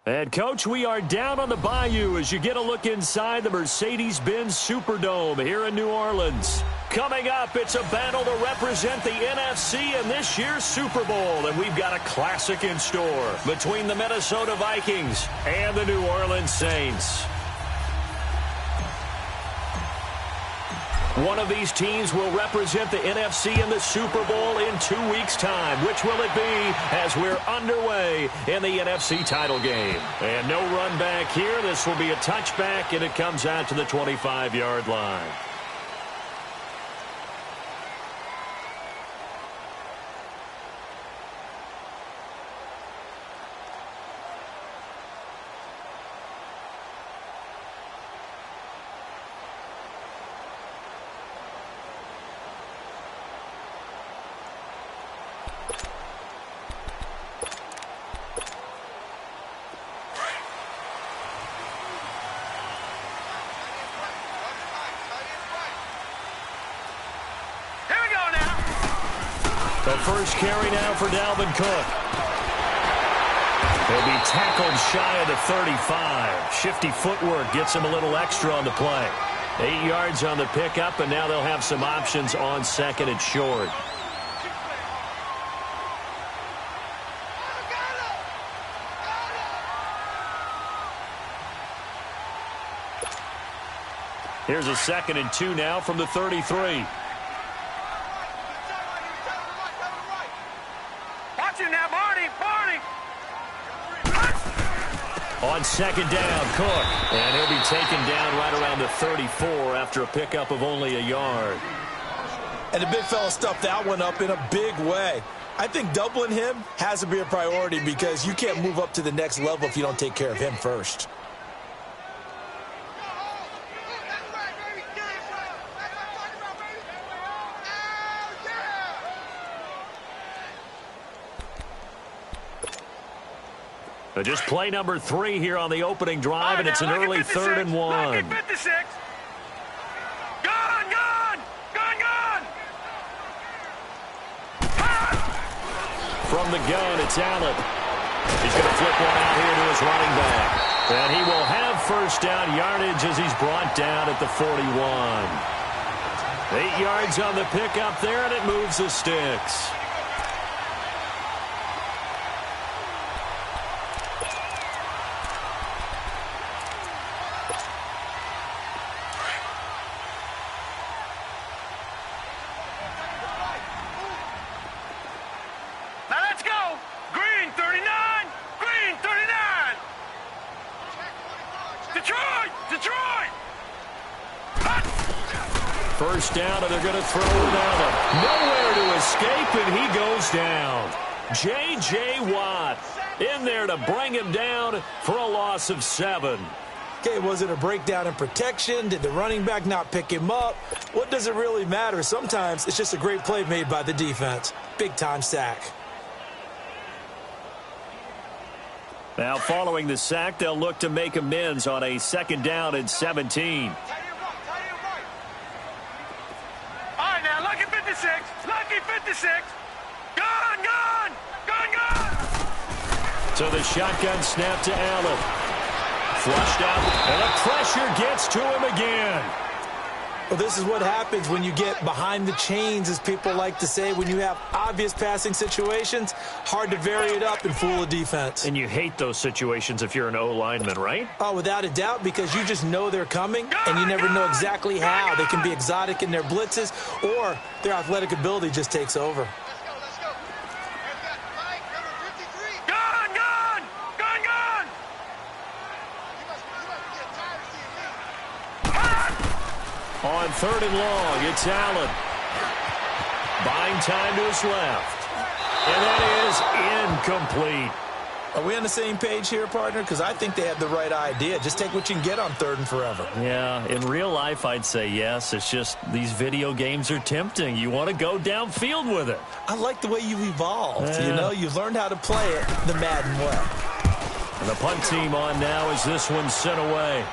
And, Coach, we are down on the bayou as you get a look inside the Mercedes-Benz Superdome here in New Orleans. Coming up, it's a battle to represent the NFC in this year's Super Bowl, and we've got a classic in store between the Minnesota Vikings and the New Orleans Saints. One of these teams will represent the NFC in the Super Bowl in 2 weeks' time. Which will it be as we're underway in the NFC title game? And no run back here. This will be a touchback, and it comes out to the 25-yard line. The first carry now for Dalvin Cook. He'll be tackled shy of the 35. Shifty footwork gets him a little extra on the play. 8 yards on the pickup, and now they'll have some options on second and short. Here's a 2nd and 2 now from the 33. On 2nd down, Cook. And he'll be taken down right around the 34 after a pickup of only a yard. And the big fella stuffed that one up in a big way. I think doubling him has to be a priority because you can't move up to the next level if you don't take care of him first. Just play number 3 here on the opening drive, and it's an early 3rd and 1. From the gun, it's Allen. He's going to flip one out here to his running back. And he will have first down yardage as he's brought down at the 41. 8 yards on the pickup there, and it moves the sticks. First down, and they're going to throw it out. Nowhere to escape, and he goes down. J.J. Watt in there to bring him down for a loss of 7. Okay, was it a breakdown in protection? Did the running back not pick him up? What does it really matter? Sometimes it's just a great play made by the defense. Big-time sack. Now, following the sack, they'll look to make amends on a 2nd down and 17. So the shotgun snap to Allen. Flushed out, and the pressure gets to him again. Well, this is what happens when you get behind the chains, as people like to say. When you have obvious passing situations, hard to vary it up and fool a defense. And you hate those situations if you're an O-lineman, right? Oh, without a doubt, because you just know they're coming, and you never know exactly how. They can be exotic in their blitzes, or their athletic ability just takes over. On 3rd and long, it's Allen. Buying time to his left. And that is incomplete. Are we on the same page here, partner? Because I think they had the right idea. Just take what you can get on 3rd and forever. Yeah, in real life, I'd say yes. It's just these video games are tempting. You want to go downfield with it. I like the way you've evolved. Yeah. You know, you've learned how to play it the Madden way. And the punt team on now as this one's sent away.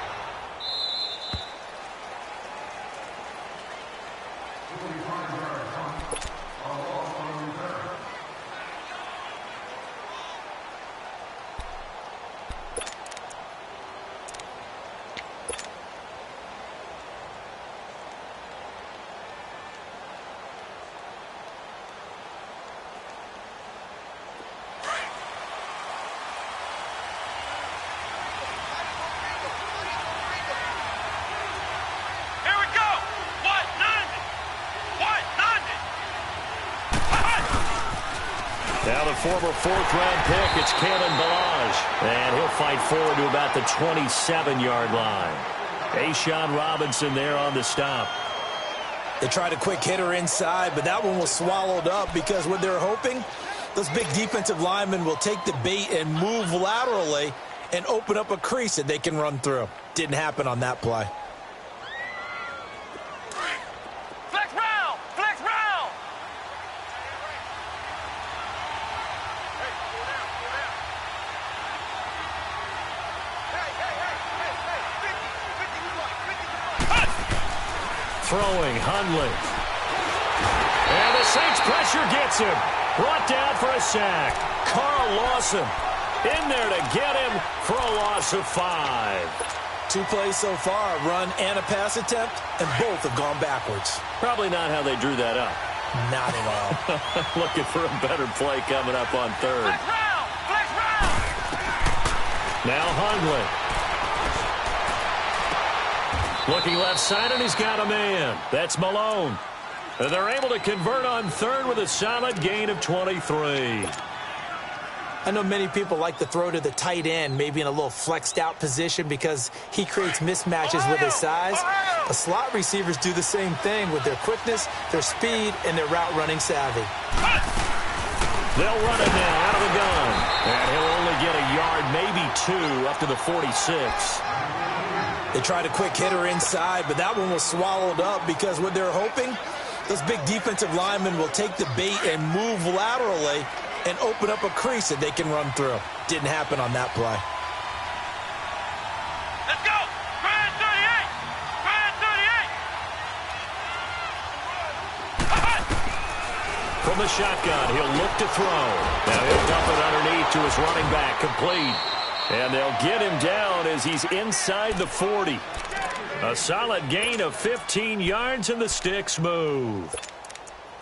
former fourth-round pick. It's Kalen Ballage. And he'll fight forward to about the 27-yard line. A'Shawn Robinson there on the stop. They tried a quick hitter inside, but that one was swallowed up because what they're hoping, those big defensive linemen will take the bait and move laterally and open up a crease that they can run through. Didn't happen on that play. Flex round! Flex round! Throwing, Hundley. And the Saints pressure gets him. Brought down for a sack. Carl Lawson in there to get him for a loss of 5. 2 plays so far, a run and a pass attempt, and both have gone backwards. Probably not how they drew that up. Not at all. Looking for a better play coming up on third. Flex round! Flex round! Now Hundley. Looking left side, and he's got a man. That's Malone. And they're able to convert on third with a solid gain of 23. I know many people like to throw to the tight end, maybe in a little flexed out position because he creates mismatches with his size. The slot receivers do the same thing with their quickness, their speed, and their route running savvy. They'll run it now out of the gun. And he'll only get a yard, maybe 2, up to the 46. They tried a quick hitter inside, but that one was swallowed up because what they're hoping, those big defensive linemen will take the bait and move laterally and open up a crease that they can run through. Didn't happen on that play. Let's go! Grand 38! Grand 38! From the shotgun, he'll look to throw. Now he'll dump it underneath to his running back, complete. And they'll get him down as he's inside the 40. A solid gain of 15 yards, and the sticks move.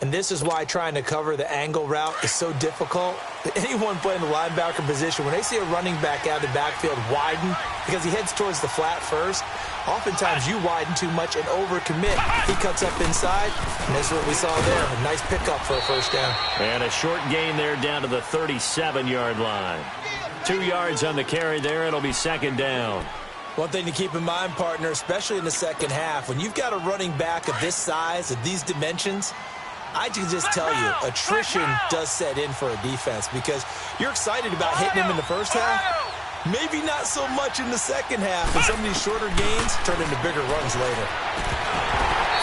And this is why trying to cover the angle route is so difficult. Anyone playing the linebacker position, when they see a running back out of the backfield widen because he heads towards the flat first, oftentimes you widen too much and overcommit. He cuts up inside, and that's what we saw there. A nice pickup for a first down. And a short gain there down to the 37-yard line. 2 yards on the carry there. It'll be second down. One thing to keep in mind, partner, especially in the second half, when you've got a running back of this size, of these dimensions, I can just tell you, attrition does set in for a defense because you're excited about hitting him in the first half. Maybe not so much in the second half, and some of these shorter gains turn into bigger runs later.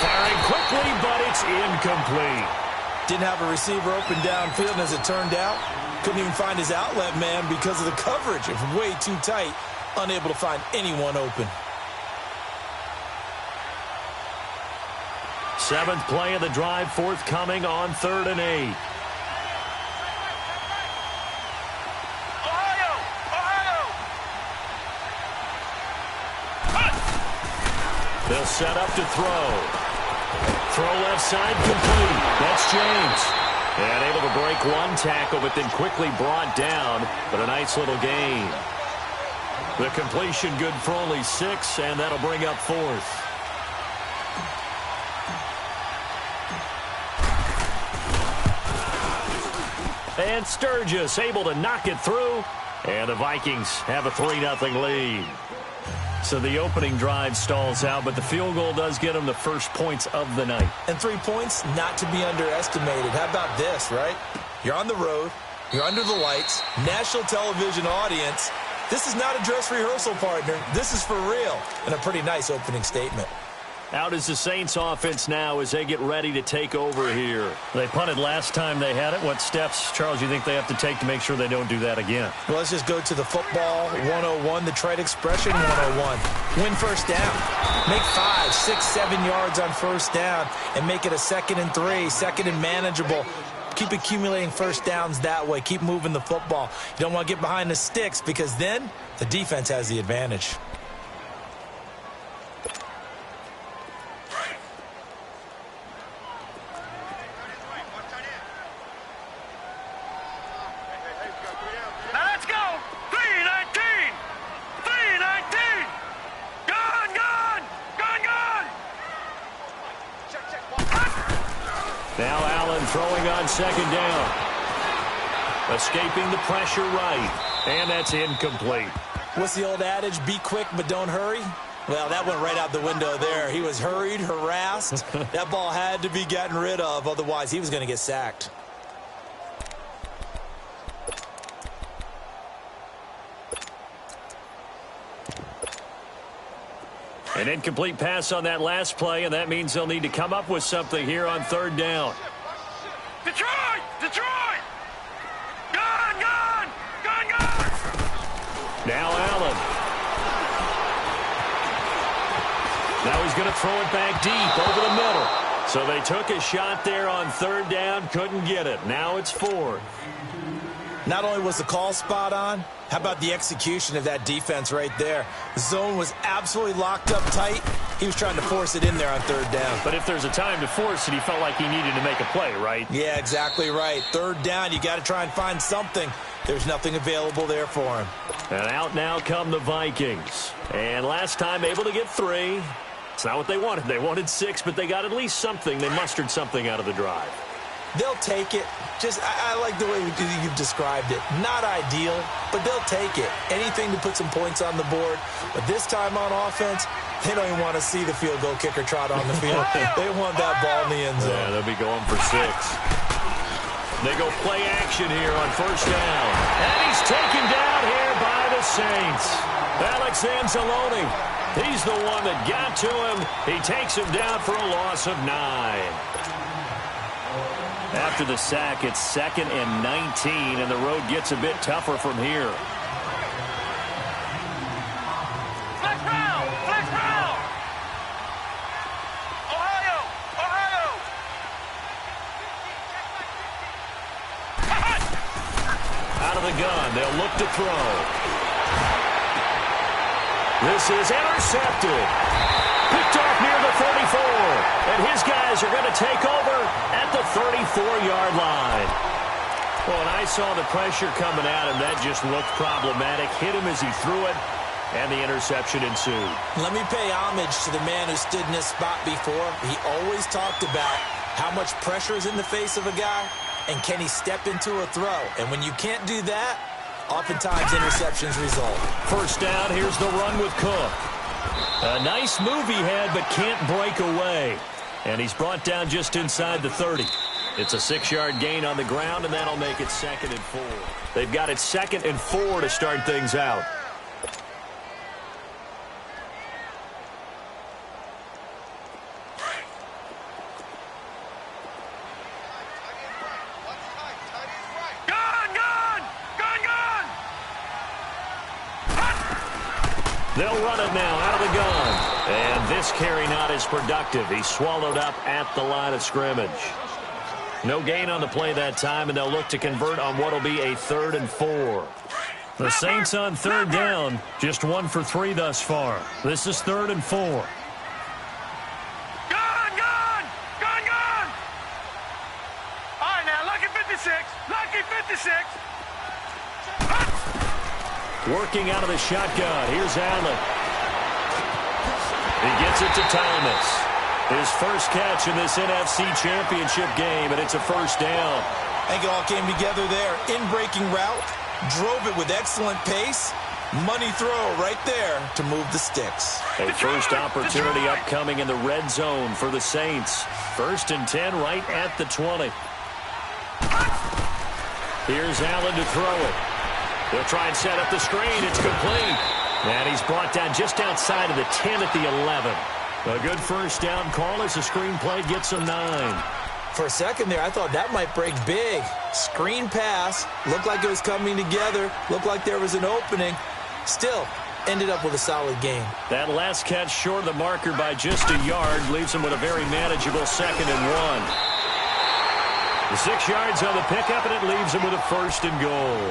Firing quickly, but it's incomplete. Didn't have a receiver open downfield, and as it turned out, couldn't even find his outlet man because of the coverage. It was way too tight, unable to find anyone open. 7th play of the drive, forthcoming on 3rd and 8. Ohio! Ohio! They'll set up to throw. Throw left side, complete. That's James. And able to break one tackle, but then quickly brought down. But a nice little gain. The completion good for only 6, and that'll bring up 4th. And Sturgis able to knock it through. And the Vikings have a 3-0 lead. So the opening drive stalls out, but the field goal does get them the first points of the night. And 3 points, not to be underestimated. How about this, right? You're on the road. You're under the lights. National television audience. This is not a dress rehearsal, partner. This is for real. And a pretty nice opening statement. Out is the Saints offense now as they get ready to take over here. They punted last time they had it. What steps, Charles, you think they have to take to make sure they don't do that again? Well, let's just go to the football 101, the trade expression 101. Win first down. Make 5, 6, 7 yards on first down and make it a 2nd and 3, 2nd and manageable. Keep accumulating first downs that way. Keep moving the football. You don't want to get behind the sticks because then the defense has the advantage. Now Allen throwing on 2nd down. Escaping the pressure right. And that's incomplete. What's the old adage? Be quick, but don't hurry? Well, that went right out the window there. He was hurried, harassed. That ball had to be gotten rid of. Otherwise, he was going to get sacked. An incomplete pass on that last play, and that means they'll need to come up with something here on third down. Detroit! Detroit! Gun! Gun! Gun! Gun! Now Allen. Now he's going to throw it back deep over the middle. So they took a shot there on third down, couldn't get it. Now it's fourth. Not only was the call spot on, how about the execution of that defense right there? The zone was absolutely locked up tight. He was trying to force it in there on third down. But if there's a time to force it, he felt like he needed to make a play, right? Yeah, exactly right. Third down, you got to try and find something. There's nothing available there for him. And out now come the Vikings. And last time able to get 3. It's not what they wanted. They wanted 6, but they got at least something. They mustered something out of the drive. They'll take it. I like the way you've described it. Not ideal, but they'll take it. Anything to put some points on the board. But this time on offense, they don't even want to see the field goal kicker trot on the field. They want that ball in the end zone. Yeah, they'll be going for 6. They go play action here on first down. And he's taken down here by the Saints. Alex Anzalone. He's the one that got to him. He takes him down for a loss of 9. After the sack, it's 2nd and 19, and the road gets a bit tougher from here. Flex round! Flex round! Ohio! Ohio! Out of the gun, they'll look to throw. This is intercepted. Picked off near the 34. And his guys are going to take over at the 34-yard line. Well, and I saw the pressure coming at him. That just looked problematic. Hit him as he threw it, and the interception ensued. Let me pay homage to the man who stood in this spot before. He always talked about how much pressure is in the face of a guy, and can he step into a throw. And when you can't do that, oftentimes interceptions result. First down, here's the run with Cook. A nice move he had, but can't break away. And he's brought down just inside the 30. It's a 6-yard gain on the ground, and that'll make it 2nd and 4. They've got it 2nd and 4 to start things out. Gun! Gun! Gun! Gun! They'll run it now out of the gun. And this carry not as productive. He's swallowed up at the line of scrimmage. No gain on the play that time, and they'll look to convert on what will be a 3rd and 4. The Saints on third down, just 1 for 3 thus far. This is 3rd and 4. Gun! Gun! Gun! Gun! All right, now, lucky 56. Lucky 56. Working out of the shotgun. Here's Allen. He gets it to Thomas. His first catch in this NFC Championship game, and it's a first down. I think it all came together there. In-breaking route, drove it with excellent pace. Money throw right there to move the sticks. A first opportunity upcoming in the red zone for the Saints. 1st and 10 right at the 20. Here's Allen to throw it. He'll try and set up the screen. It's complete. And he's brought down just outside of the 10 at the 11. A good first down call as the screen play gets him 9. For a second there, I thought that might break big. Screen pass. Looked like it was coming together. Looked like there was an opening. Still, ended up with a solid game. That last catch short of the marker by just a yard leaves him with a very manageable 2nd and 1. The 6 yards on the pickup, and it leaves him with a 1st and goal.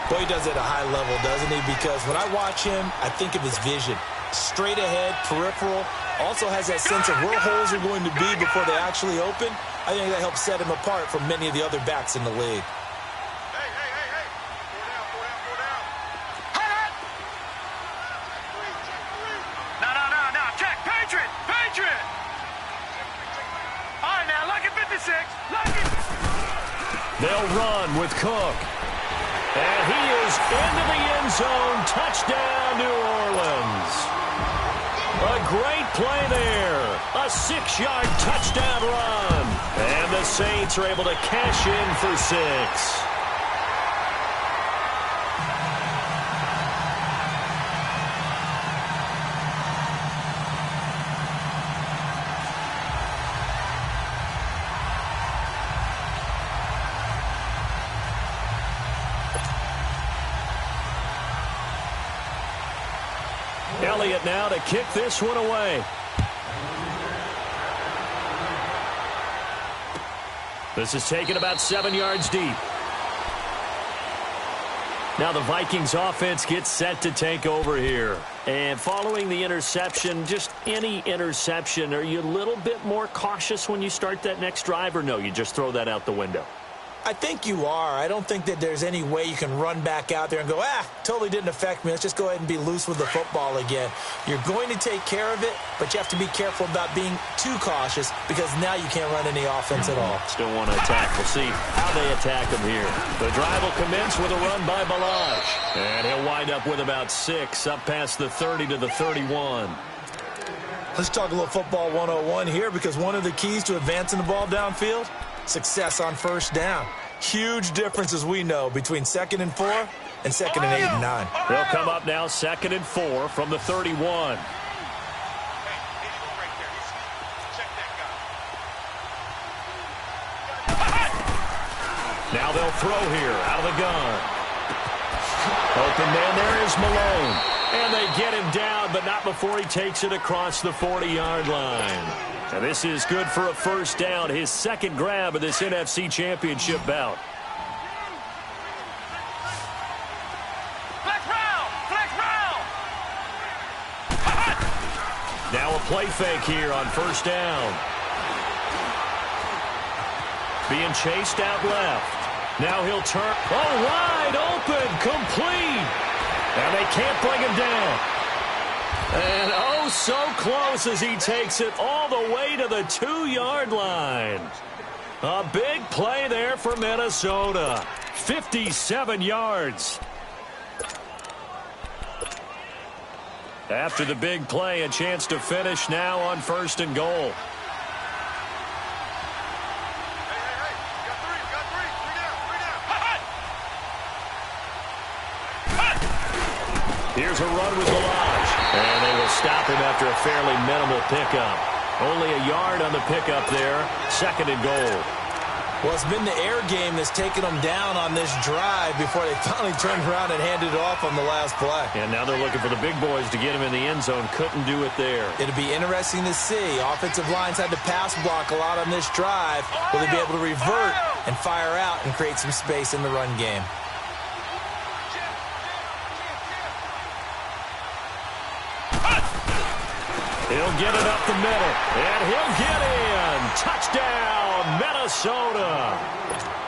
Boy, he does it at a high level, doesn't he? Because when I watch him, I think of his vision. Straight ahead, peripheral. Also has that sense of where holes are going to be before they actually open. I think that helps set him apart from many of the other backs in the league. Hey! Four down. No. Check. Patriot. All right, now, lucky 56. Lucky. They'll run with Cook. goes into the end zone. Touchdown, New Orleans. A great play there. A 6-yard touchdown run. And the Saints are able to cash in for 6. Elliott now to kick this one away. This is taken about 7 yards deep. Now the Vikings offense gets set to take over here. And following the interception, just any interception, are you a little bit more cautious when you start that next drive, or no, you just throw that out the window? I think you are. I don't think that there's any way you can run back out there and go, totally didn't affect me. Let's just go ahead and be loose with the football again. You're going to take care of it, but you have to be careful about being too cautious because now you can't run any offense at all. Still want to attack. We'll see how they attack him here. The drive will commence with a run by Balaj. And he'll wind up with about 6 up past the 30 to the 31. Let's talk a little football 101 here because one of the keys to advancing the ball downfield, success on first down. Huge difference, as we know, between 2nd and 4 and 2nd and 8 and 9. They'll come up now 2nd and 4 from the 31. Now they'll throw here out of the gun. Open man there is Malone. And they get him down, but not before he takes it across the 40-yard line. And this is good for a first down, his second grab of this NFC Championship bout. Flex round! Flex round! Now a play fake here on first down. Being chased out left. Now he'll turn. Oh, wide open, complete. And they can't bring him down. And oh, so close as he takes it all the way to the 2-yard line. A big play there for Minnesota. 57 yards. After the big play, a chance to finish now on 1st and goal. Here's a run with Balaj. And they will stop him after a fairly minimal pickup. Only a yard on the pickup there. 2nd and goal. Well, it's been the air game that's taken them down on this drive before they finally turned around and handed it off on the last play. And now they're looking for the big boys to get him in the end zone. Couldn't do it there. It'll be interesting to see. Offensive lines had to pass block a lot on this drive. Will they be able to revert and fire out and create some space in the run game? He'll get it up the middle, and he'll get in. Touchdown, Minnesota.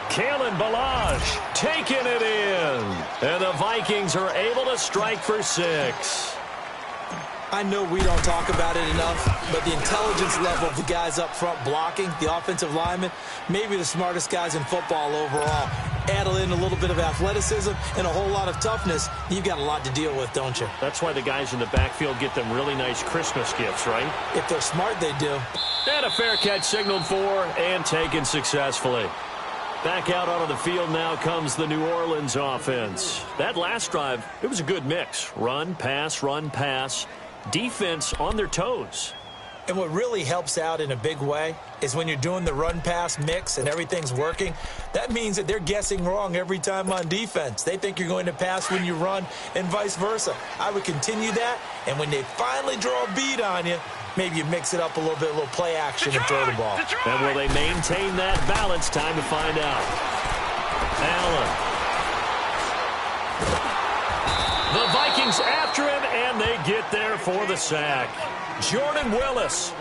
Kalen Balaj taking it in. And the Vikings are able to strike for 6. I know we don't talk about it enough, but the intelligence level of the guys up front blocking, the offensive linemen, maybe the smartest guys in football overall. Add in a little bit of athleticism and a whole lot of toughness, you've got a lot to deal with, don't you? That's why the guys in the backfield get them really nice Christmas gifts, right? If they're smart, they do. And a fair catch signaled for and taken successfully. Back out onto the field now comes the New Orleans offense. That last drive, it was a good mix. Run, pass, defense on their toes. And what really helps out in a big way is when you're doing the run-pass mix and everything's working, that means that they're guessing wrong every time on defense. They think you're going to pass when you run and vice versa. I would continue that, and when they finally draw a beat on you, maybe you mix it up a little bit, a little play action and throw the ball. And will they maintain that balance? Time to find out. Allen. The Vikings after him, and they get there for the sack. Jordan Willis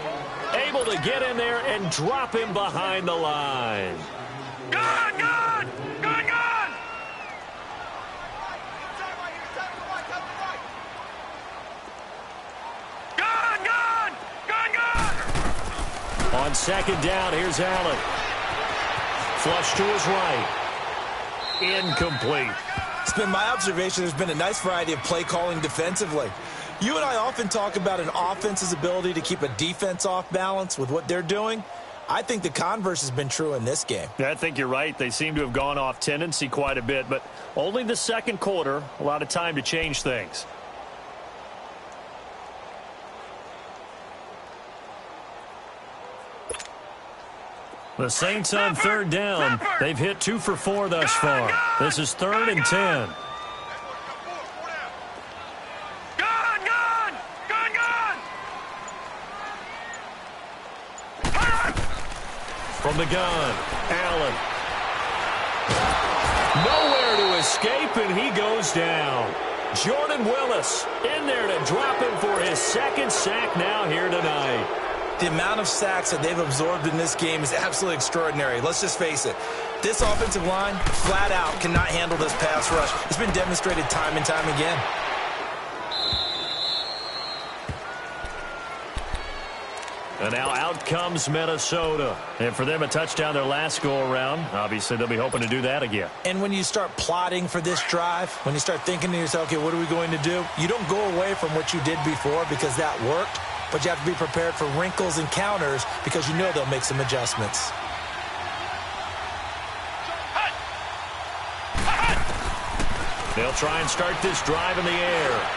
able to get in there and drop him behind the line. Gone! Gone! Gone! Gone! Gone! Gone! Gone! Gone! On 2nd down, here's Allen. Flush to his right. Incomplete. It's been my observation there's been a nice variety of play calling defensively. You and I often talk about an offense's ability to keep a defense off balance with what they're doing. I think the converse has been true in this game. Yeah, I think you're right. They seem to have gone off tendency quite a bit, but only the second quarter, a lot of time to change things. The Saints on third down. They've hit 2 for 4 thus far. This is 3rd and 10. From the gun, Allen. Nowhere to escape, and he goes down. Jordan Willis in there to drop him for his second sack now here tonight. The amount of sacks that they've absorbed in this game is absolutely extraordinary. Let's just face it. This offensive line, flat out, cannot handle this pass rush. It's been demonstrated time and time again. And now out comes Minnesota. And for them, a touchdown their last go-around. Obviously, they'll be hoping to do that again. And when you start plotting for this drive, when you start thinking to yourself, okay, what are we going to do? You don't go away from what you did before because that worked, but you have to be prepared for wrinkles and counters because you know they'll make some adjustments. They'll try and start this drive in the air.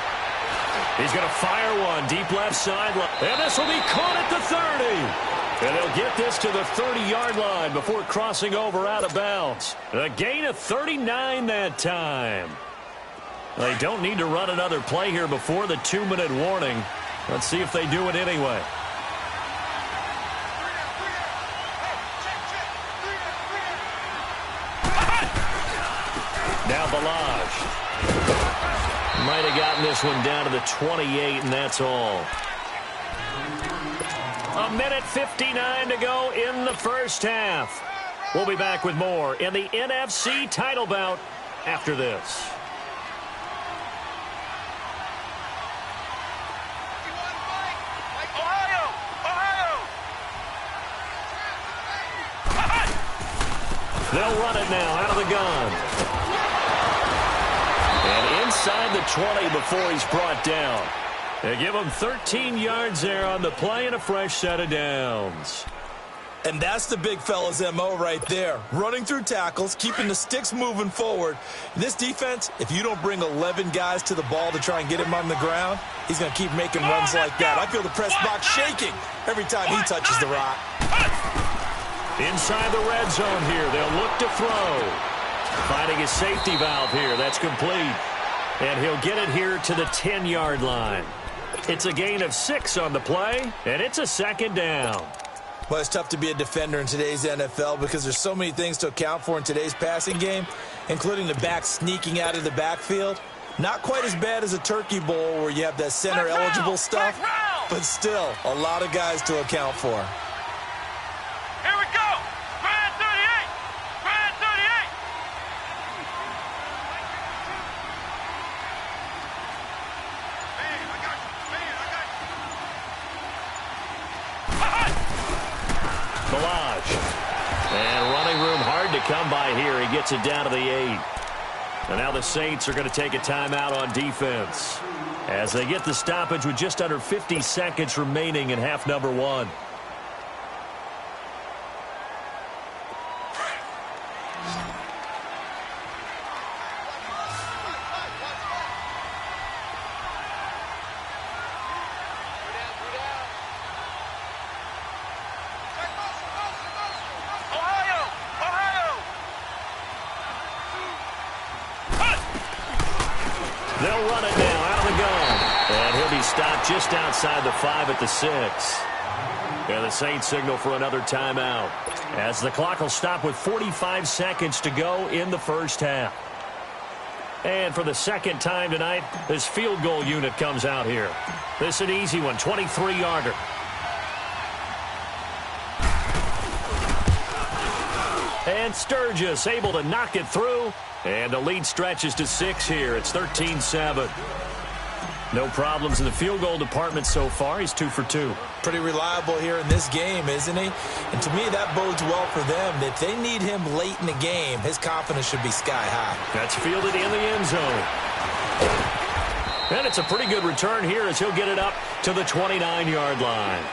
He's going to fire one deep left sideline. And this will be caught at the 30. And they'll get this to the 30-yard line before crossing over out of bounds. A gain of 39 that time. They don't need to run another play here before the 2-minute warning. Let's see if they do it anyway. Now Balaj. Might have gotten this one down to the 28, and that's all. 1:59 to go in the first half. We'll be back with more in the NFC title bout after this. They'll run it now out of the gun. And inside the 20 before he's brought down. They give him 13 yards there on the play and a fresh set of downs. And that's the big fella's MO right there. Running through tackles, keeping the sticks moving forward. This defense, if you don't bring 11 guys to the ball to try and get him on the ground, he's going to keep making runs like that. I feel the press box shaking every time he touches the rock. Inside the red zone here, they'll look to throw. Finding his safety valve here. That's complete. And he'll get it here to the 10-yard line. It's a gain of 6 on the play, and it's a 2nd down. Well, it's tough to be a defender in today's NFL because there's so many things to account for in today's passing game, including the back sneaking out of the backfield. Not quite as bad as a turkey bowl where you have that center-eligible stuff, but still a lot of guys to account for. Here we go. Brad 38. Brad 38. Balaj. And running room hard to come by here. He gets it down to the 8. And now the Saints are going to take a timeout on defense as they get the stoppage with just under 50 seconds remaining in half number 1. They'll run it now out of the gun. And he'll be stopped just outside the 5 at the 6. And the Saints signal for another timeout as the clock will stop with 45 seconds to go in the first half. And for the second time tonight, this field goal unit comes out here. This is an easy one, 23-yarder. And Sturgis able to knock it through. And the lead stretches to 6 here. It's 13-7. No problems in the field goal department so far. He's 2 for 2. Pretty reliable here in this game, isn't he? And to me, that bodes well for them. If they need him late in the game, his confidence should be sky high. That's fielded in the end zone. And it's a pretty good return here as he'll get it up to the 29-yard line.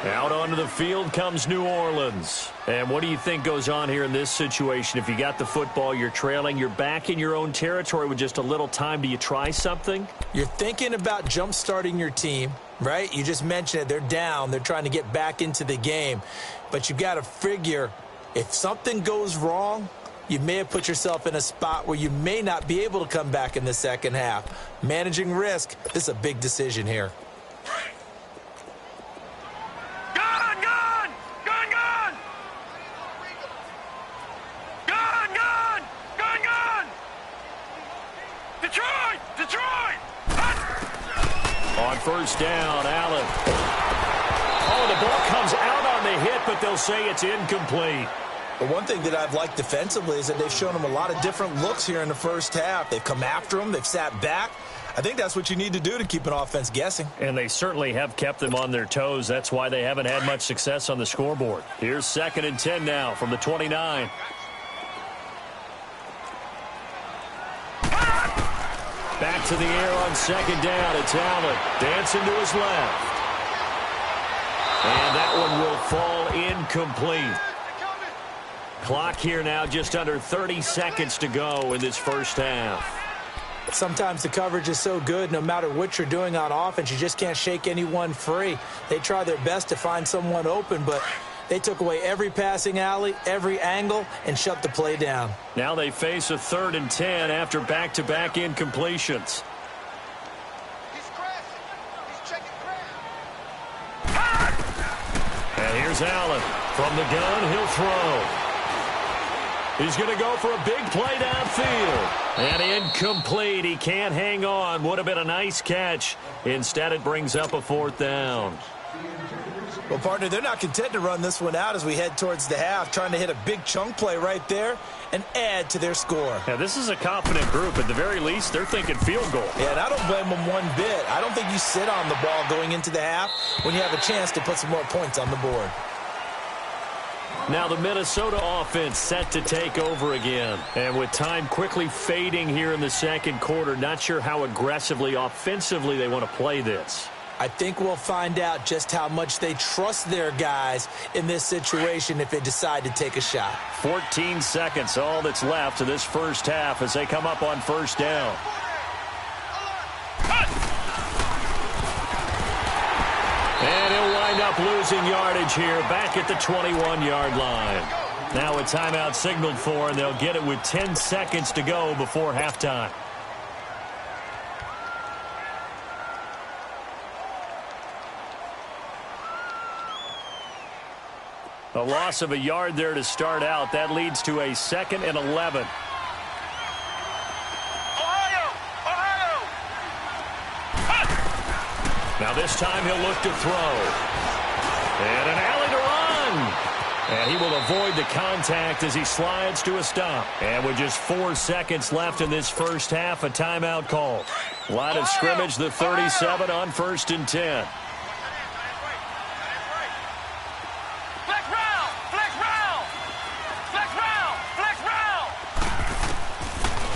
Out onto the field comes New Orleans. And what do you think goes on here in this situation? If you got the football, you're trailing, you're back in your own territory with just a little time. Do you try something? You're thinking about jump-starting your team, right? You just mentioned it. They're down. They're trying to get back into the game. But you got to figure if something goes wrong, you may have put yourself in a spot where you may not be able to come back in the second half. Managing risk, this is a big decision here. On first down, Allen. Oh, the ball comes out on the hit, but they'll say it's incomplete. But one thing that I've liked defensively is that they've shown him a lot of different looks here in the first half. They've come after him. They've sat back. I think that's what you need to do to keep an offense guessing. And they certainly have kept them on their toes. That's why they haven't had much success on the scoreboard. Here's 2nd and 10 now from the 29. Back to the air on 2nd down. It's Allen dancing to his left. And that one will fall incomplete. Clock here now just under 30 seconds to go in this first half. Sometimes the coverage is so good, no matter what you're doing on offense, you just can't shake anyone free. They try their best to find someone open, but they took away every passing alley, every angle, and shut the play down. Now they face a 3rd and 10 after back-to-back incompletions. And here's Allen. From the gun, he'll throw. He's going to go for a big play downfield. And incomplete. He can't hang on. Would have been a nice catch. Instead, it brings up a 4th down. Well, partner, they're not content to run this one out as we head towards the half, trying to hit a big chunk play right there and add to their score. Yeah, this is a confident group. At the very least, they're thinking field goal. Yeah, and I don't blame them one bit. I don't think you sit on the ball going into the half when you have a chance to put some more points on the board. Now the Minnesota offense set to take over again. And with time quickly fading here in the second quarter, not sure how aggressively, offensively they want to play this. I think we'll find out just how much they trust their guys in this situation if they decide to take a shot. 14 seconds, all that's left of this first half as they come up on first down. And he'll wind up losing yardage here back at the 21-yard line. Now a timeout signaled for, and they'll get it with 10 seconds to go before halftime. A loss of a yard there to start out. That leads to a 2nd and 11. Now this time he'll look to throw. And an alley to run. And he will avoid the contact as he slides to a stop. And with just 4 seconds left in this first half, a timeout call. Line of scrimmage, the 37 on 1st and 10.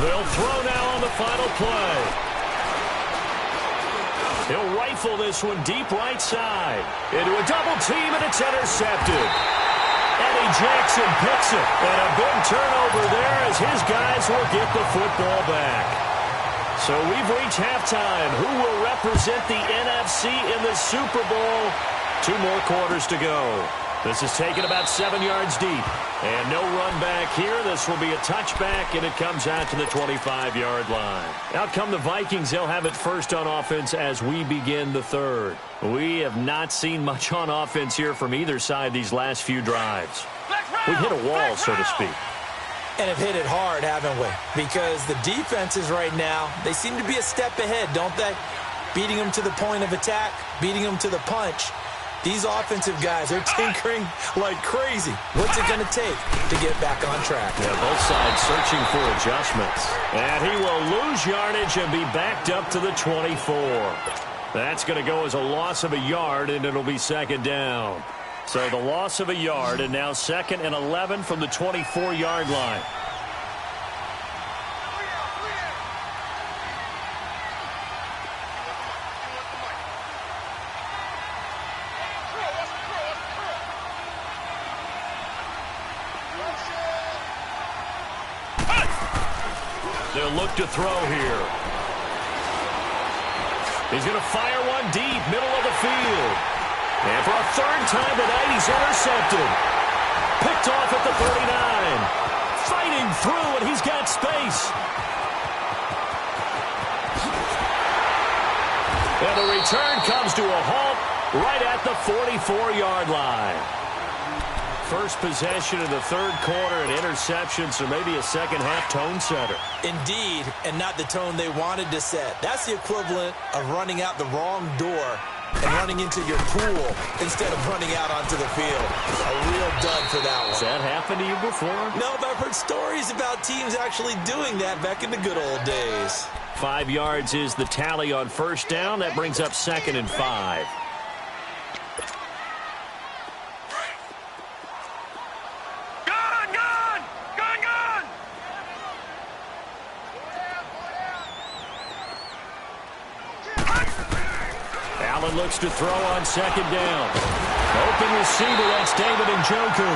They'll throw now on the final play. He'll rifle this one deep right side. Into a double team, and it's intercepted. Eddie Jackson picks it. And a big turnover there as his guys will get the football back. So we've reached halftime. Who will represent the NFC in the Super Bowl? 2 more quarters to go. This is taken about 7 yards deep. And no run back here. This will be a touchback, and it comes out to the 25-yard line. Out come the Vikings. They'll have it first on offense as we begin the third. We have not seen much on offense here from either side these last few drives. We've hit a wall, so to speak. And have hit it hard, haven't we? Because the defenses right now, they seem to be a step ahead, don't they? Beating them to the point of attack, beating them to the punch. These offensive guys are tinkering like crazy. What's it going to take to get back on track? Yeah, both sides searching for adjustments. And he will lose yardage and be backed up to the 24. That's going to go as a loss of a yard, and it'll be second down. So the loss of a yard, and now 2nd and 11 from the 24-yard line. They'll look to throw here. He's going to fire one deep, middle of the field. And for a 3rd time tonight, he's intercepted. Picked off at the 39. Fighting through, and he's got space. And the return comes to a halt right at the 44-yard line. First possession of the 3rd quarter, an interception, so maybe a second-half tone setter. Indeed, and not the tone they wanted to set. That's the equivalent of running out the wrong door and running into your pool instead of running out onto the field. A real dud for that one. Has that happened to you before? No, but I've heard stories about teams actually doing that back in the good old days. 5 yards is the tally on 1st down. That brings up 2nd and 5. Allen looks to throw on 2nd down. Open receiver, that's David Njoku.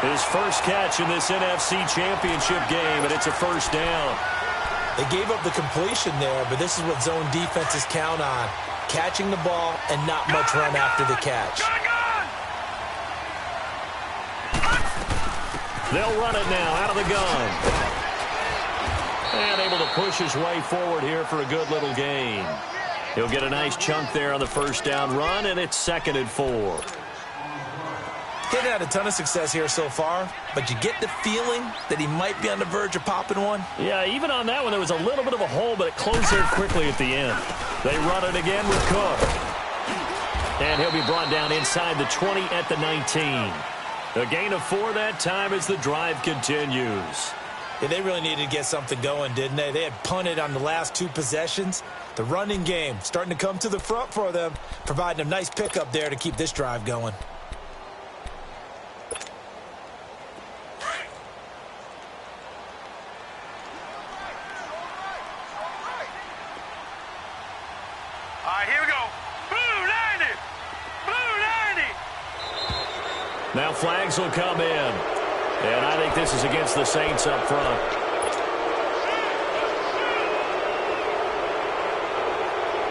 His first catch in this NFC Championship game, and it's a 1st down. They gave up the completion there, but this is what zone defenses count on. Catching the ball and not much run after the catch. They'll run it now out of the gun. And able to push his way forward here for a good little gain. He'll get a nice chunk there on the 1st down run, and it's 2nd and 4. He hasn't had a ton of success here so far, but you get the feeling that he might be on the verge of popping one. Yeah, even on that one, there was a little bit of a hole, but it closed there quickly at the end. They run it again with Cook. And he'll be brought down inside the 20 at the 19. A gain of 4 that time as the drive continues. Yeah, they really needed to get something going, didn't they? They had punted on the last 2 possessions. The running game starting to come to the front for them, providing a nice pickup there to keep this drive going. All right, here we go. Blue 90! Blue 90! Now flags will come in. And I think this is against the Saints up front.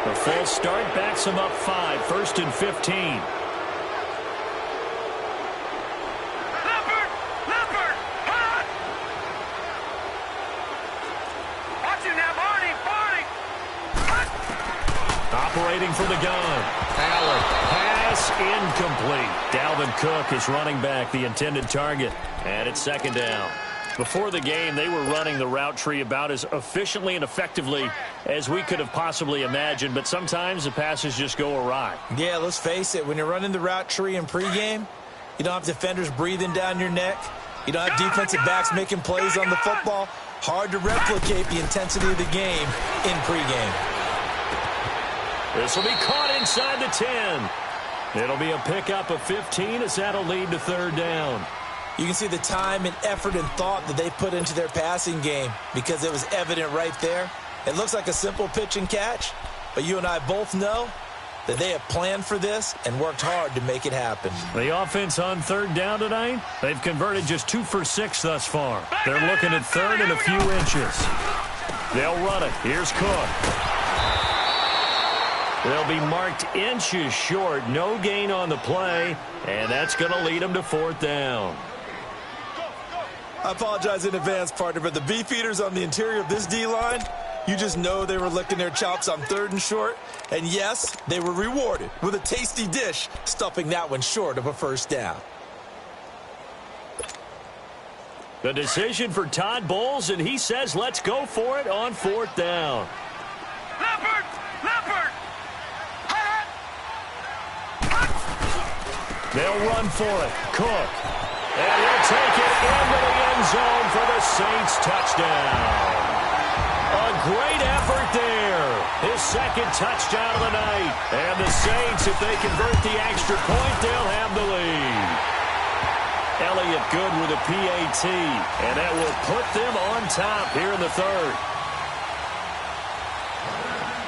The full start backs them up 5, 1st and 15. Leopard! Hot! Watch it now, Barney! Operating from the gun. Allen. Pass incomplete. Dalvin Cook is running back, the intended target. And it's 2nd down. Before the game, they were running the route tree about as efficiently and effectively as we could have possibly imagined, but sometimes the passes just go awry. Yeah, let's face it. When you're running the route tree in pregame, you don't have defenders breathing down your neck. You don't have defensive backs making plays on the football. Hard to replicate the intensity of the game in pregame. This will be caught inside the 10. It'll be a pickup of 15 as that'll lead to 3rd down. You can see the time and effort and thought that they put into their passing game because it was evident right there. It looks like a simple pitch and catch, but you and I both know that they have planned for this and worked hard to make it happen. The offense on 3rd down tonight, they've converted just 2 for 6 thus far. They're looking at 3rd and a few inches. They'll run it. Here's Cook. They'll be marked inches short. No gain on the play, and that's going to lead them to 4th down. I apologize in advance, partner, but the beefeaters on the interior of this D-line, you just know they were licking their chops on 3rd and short. And yes, they were rewarded with a tasty dish, stuffing that one short of a 1st down. The decision for Todd Bowles, and he says let's go for it on 4th down. Leopard! They'll run for it. Cook. And he'll take it into the end zone for the Saints touchdown. A great effort there. His second touchdown of the night. And the Saints, if they convert the extra point, they'll have the lead. Elliott good with a PAT. And that will put them on top here in the third.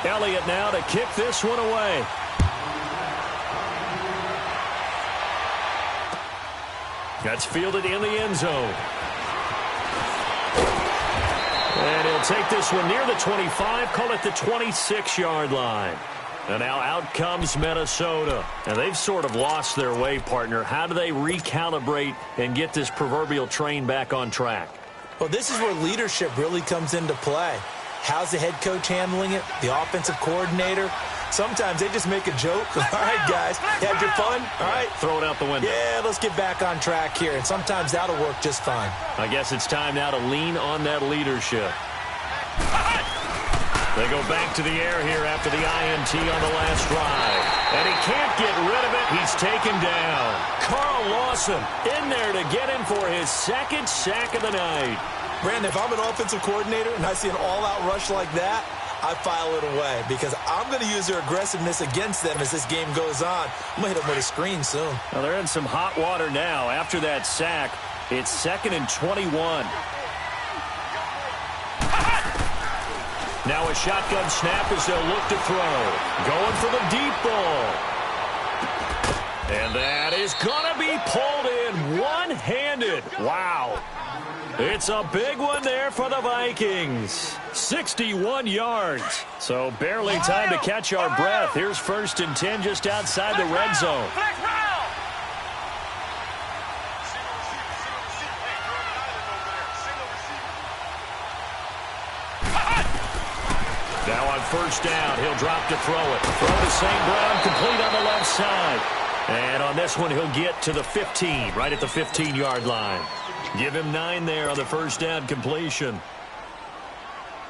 Elliott now to kick this one away. That's fielded in the end zone. And he'll take this one near the 25, call it the 26-yard line. And now out comes Minnesota. And they've sort of lost their way, partner. How do they recalibrate and get this proverbial train back on track? Well, this is where leadership really comes into play. How's the head coach handling it? The offensive coordinator? Sometimes they just make a joke. All right, guys, had your fun? All right. Throw it out the window. Yeah, let's get back on track here. And sometimes that'll work just fine. I guess it's time now to lean on that leadership. They go back to the air here after the INT on the last drive. And he can't get rid of it. He's taken down. Carl Lawson in there to get him for his second sack of the night. Brandon, if I'm an offensive coordinator and I see an all-out rush like that, I file it away because I'm going to use their aggressiveness against them as this game goes on. I'm going to hit them with a screen soon. Well, they're in some hot water now after that sack. It's 2nd and 21. Now a shotgun snap as they'll look to throw. Going for the deep ball. And that is going to be pulled in one-handed. Wow. It's a big one there for the Vikings. 61 yards. So barely time to catch our breath. Here's 1st and 10 just outside the red zone. Now on 1st down, he'll drop to throw it. Throw to St. Brown, complete on the left side. And on this one, he'll get to the 15, right at the 15-yard line. Give him 9 there on the 1st down completion.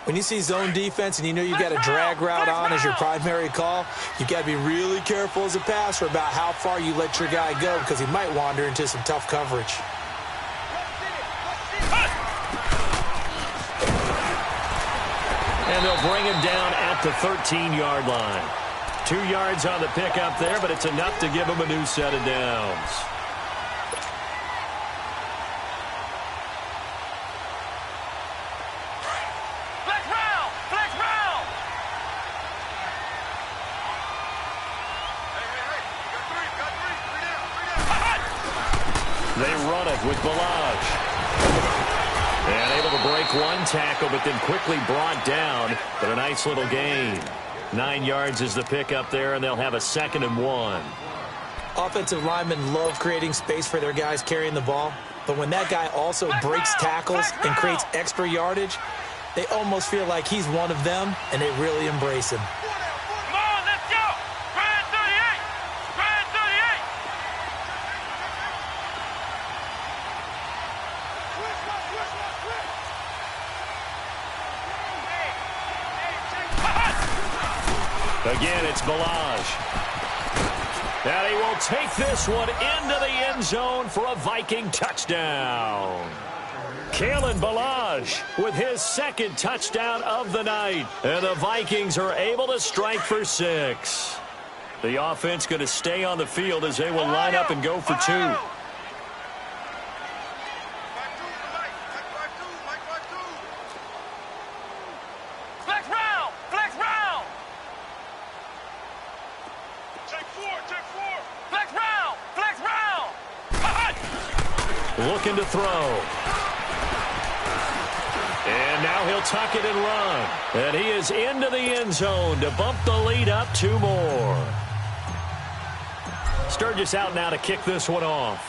When you see zone defense and you know you've got a drag route on as your primary call, you've got to be really careful as a passer about how far you let your guy go because he might wander into some tough coverage. And they'll bring him down at the 13-yard line. 2 yards on the pickup there, but it's enough to give him a new set of downs. They run it with Balaj. And able to break one tackle, but then quickly brought down. But a nice little gain. 9 yards is the pickup there, and they'll have a 2nd and 1. Offensive linemen love creating space for their guys carrying the ball. But when that guy also breaks tackles and creates extra yardage, they almost feel like he's one of them, and they really embrace him. Again, it's Balaj. And he will take this one into the end zone for a Viking touchdown. Kalen Balaj with his 2nd touchdown of the night. And the Vikings are able to strike for 6. The offense going to stay on the field as they will line up and go for 2. Looking to throw. And now he'll tuck it and run. And he is into the end zone to bump the lead up 2 more. Sturgis out now to kick this one off.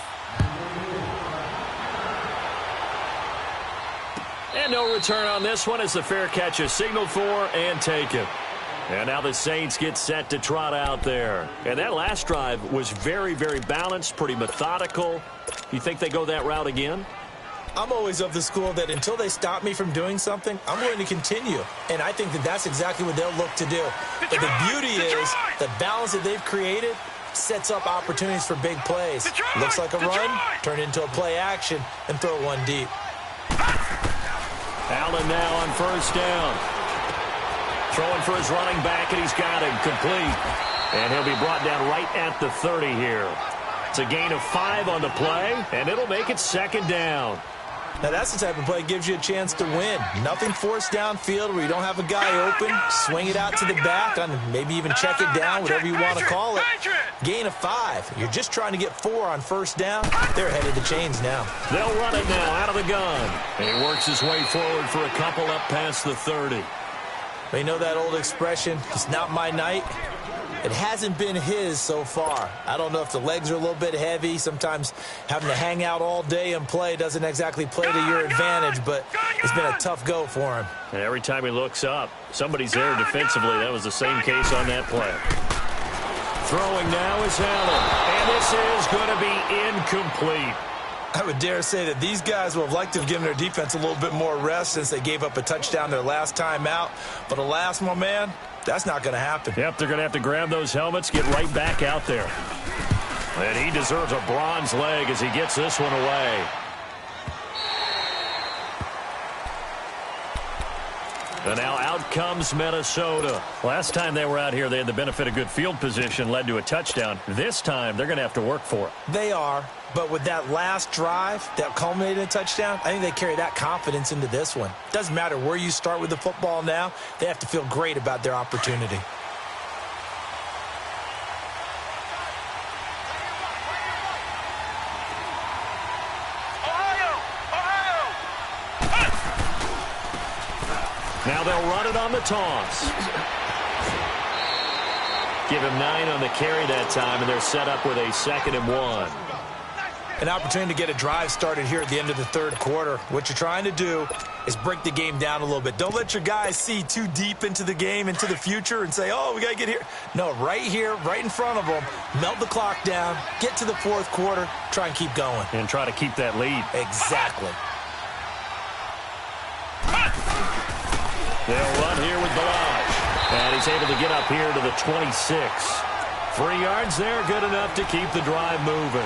And no return on this one as the fair catch is signaled for and taken. And now the Saints get set to trot out there. And that last drive was very, very balanced, pretty methodical. You think they go that route again? I'm always of the school that until they stop me from doing something, I'm going to continue. And I think that that's exactly what they'll look to do. But the beauty is the balance that they've created sets up opportunities for big plays. Looks like a run, turn into a play action, and throw one deep. Allen now on first down. Throwing for his running back, and he's got him complete. And he'll be brought down right at the 30 here. It's a gain of 5 on the play, and it'll make it second down. Now, that's the type of play that gives you a chance to win. Nothing forced downfield where you don't have a guy open. Swing it out to the back, and maybe even check it down, whatever you want to call it. Gain of 5. You're just trying to get 4 on first down. They're ahead of the chains now. They'll run it now out of the gun. And he works his way forward for a couple up past the 30. But you know that old expression, it's not my night? It hasn't been his so far. I don't know if the legs are a little bit heavy. Sometimes having to hang out all day and play doesn't exactly play to your advantage, but it's been a tough go for him. And every time he looks up, somebody's there defensively. That was the same case on that play. Throwing now is Allen, and this is going to be incomplete. I would dare say that these guys would have liked to have given their defense a little bit more rest since they gave up a touchdown their last time out. But alas, my man, that's not going to happen. Yep, they're going to have to grab those helmets, get right back out there. And he deserves a bronze leg as he gets this one away. And now out comes Minnesota. Last time they were out here, they had the benefit of good field position, led to a touchdown. This time, they're going to have to work for it. They are, but with that last drive that culminated in a touchdown, I think they carry that confidence into this one. Doesn't matter where you start with the football now, they have to feel great about their opportunity. Now they'll run it on the toss. Give him 9 on the carry that time, and they're set up with a 2nd and 1. An opportunity to get a drive started here at the end of the third quarter. What you're trying to do is break the game down a little bit. Don't let your guys see too deep into the game, into the future, and say, oh, we got to get here. No, right here, right in front of them, melt the clock down, get to the fourth quarter, try and keep going. And try to keep that lead. Exactly. They'll run here with Balaj. And he's able to get up here to the 26. 3 yards there, good enough to keep the drive moving.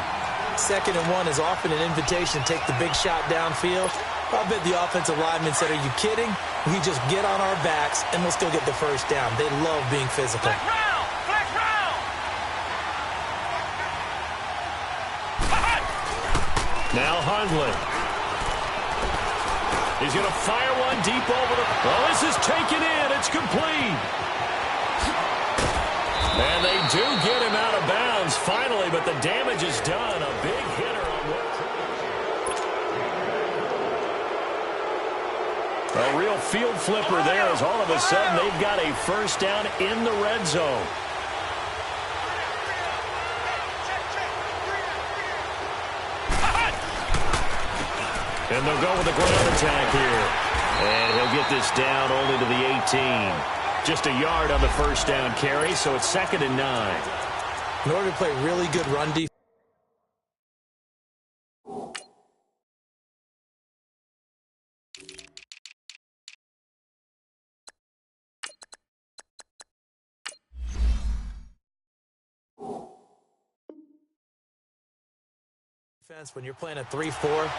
2nd and 1 is often an invitation to take the big shot downfield. I bet the offensive lineman said, are you kidding? We just get on our backs, and we'll still get the first down. They love being physical. Flex round. Now Hundley. He's going to fire one deep over the... Oh, this is taken in. It's complete. And they do get him out of bounds finally, but the damage is done. A big hitter on one. A real field flipper there as all of a sudden they've got a first down in the red zone. And they'll go with the ground attack here. And he'll get this down only to the 18. Just a yard on the first down carry, so it's 2nd and 9. In order to play really good run defense, when you're playing a 3-4,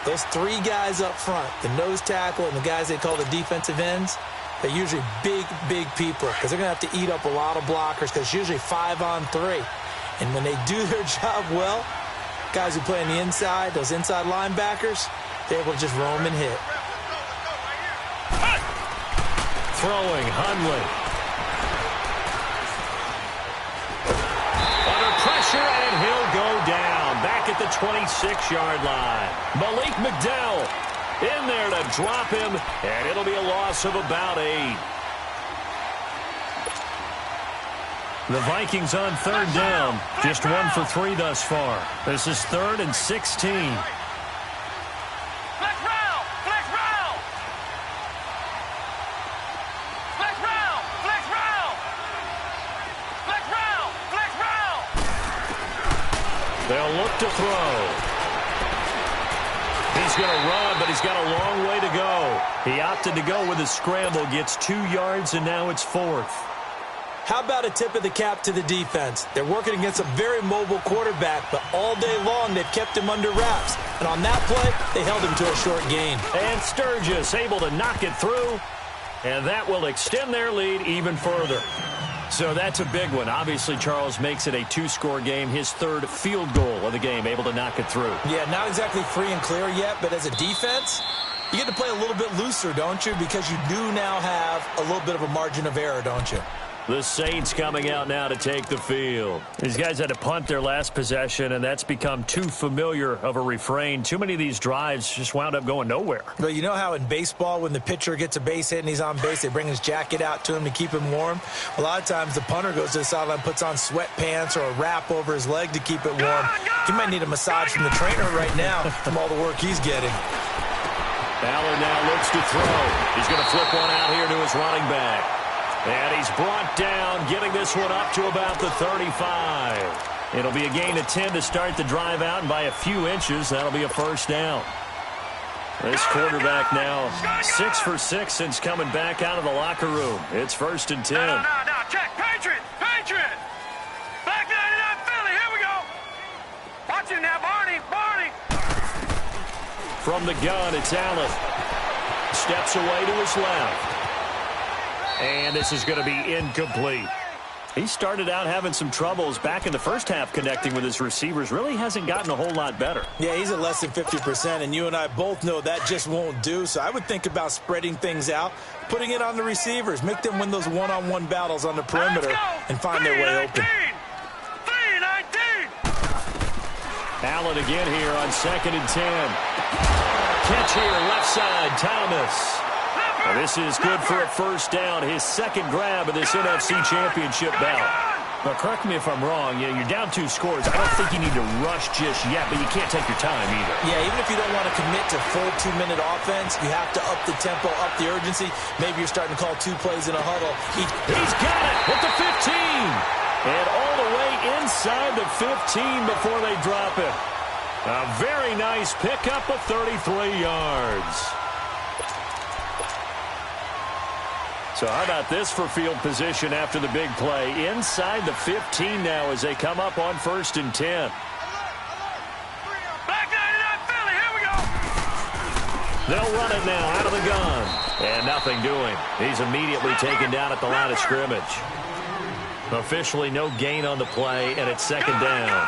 those 3 guys up front, the nose tackle and the guys they call the defensive ends, they're usually big, big people because they're going to have to eat up a lot of blockers because it's usually 5-on-3. And when they do their job well, guys who play on the inside, those inside linebackers, they're able to just roam and hit. Throwing, Hundley. Under pressure, and he'll go down. Back at the 26-yard line. Malik McDowell in there to drop him, and it'll be a loss of about 8. The Vikings on 3rd down. Just 1 for 3 thus far. This is 3rd and 16. They'll look to throw. He's going to run, but he's got a long way to go. He opted to go with a scramble, gets 2 yards, and now it's 4th. How about a tip of the cap to the defense? They're working against a very mobile quarterback, but all day long they've kept him under wraps. And on that play, they held him to a short gain. And Sturgis able to knock it through, and that will extend their lead even further. So that's a big one. Obviously, Charles makes it a two-score game, his third field goal of the game, able to knock it through. Yeah, not exactly free and clear yet, but as a defense, you get to play a little bit looser, don't you? Because you do now have a little bit of a margin of error, don't you? The Saints coming out now to take the field. These guys had to punt their last possession, and that's become too familiar of a refrain. Too many of these drives just wound up going nowhere. But you know how in baseball, when the pitcher gets a base hit and he's on base, they bring his jacket out to him to keep him warm? A lot of times the punter goes to the sideline, puts on sweatpants or a wrap over his leg to keep it warm. He might need a massage from the trainer right now from all the work he's getting. Allen now looks to throw. He's going to flip one out here to his running back. And he's brought down, getting this one up to about the 35. It'll be a gain of 10 to start the drive out, and by a few inches, that'll be a first down. This quarterback now 6 for 6 since coming back out of the locker room. It's 1st and 10. No, check. Patriot. Back 99 Philly. Here we go. Watch him now, Barney. From the gun, it's Allen. Steps away to his left. And this is going to be incomplete. He started out having some troubles back in the first half connecting with his receivers. Really hasn't gotten a whole lot better. Yeah, he's at less than 50%, and you and I both know that just won't do. So I would think about spreading things out, putting it on the receivers, make them win those one-on-one battles on the perimeter, and find their way open. 3-19. Allen again here on 2nd and 10. Catch here, left side, Thomas. Well, this is good for a first down, his second grab of this NFC Championship bout. Now, correct me if I'm wrong. You're down 2 scores. I don't think you need to rush just yet, but you can't take your time either. Yeah, even if you don't want to commit to full 2-minute offense, you have to up the tempo, up the urgency. Maybe you're starting to call 2 plays in a huddle. He's got it at the 15. And all the way inside the 15 before they drop it. A very nice pickup of 33 yards. So how about this for field position after the big play? Inside the 15 now as they come up on 1st and 10. Back 99 Philly. Here we go. They'll run it now out of the gun. And nothing doing. He's immediately taken down at the line of scrimmage. Officially no gain on the play, and it's 2nd down. Gun.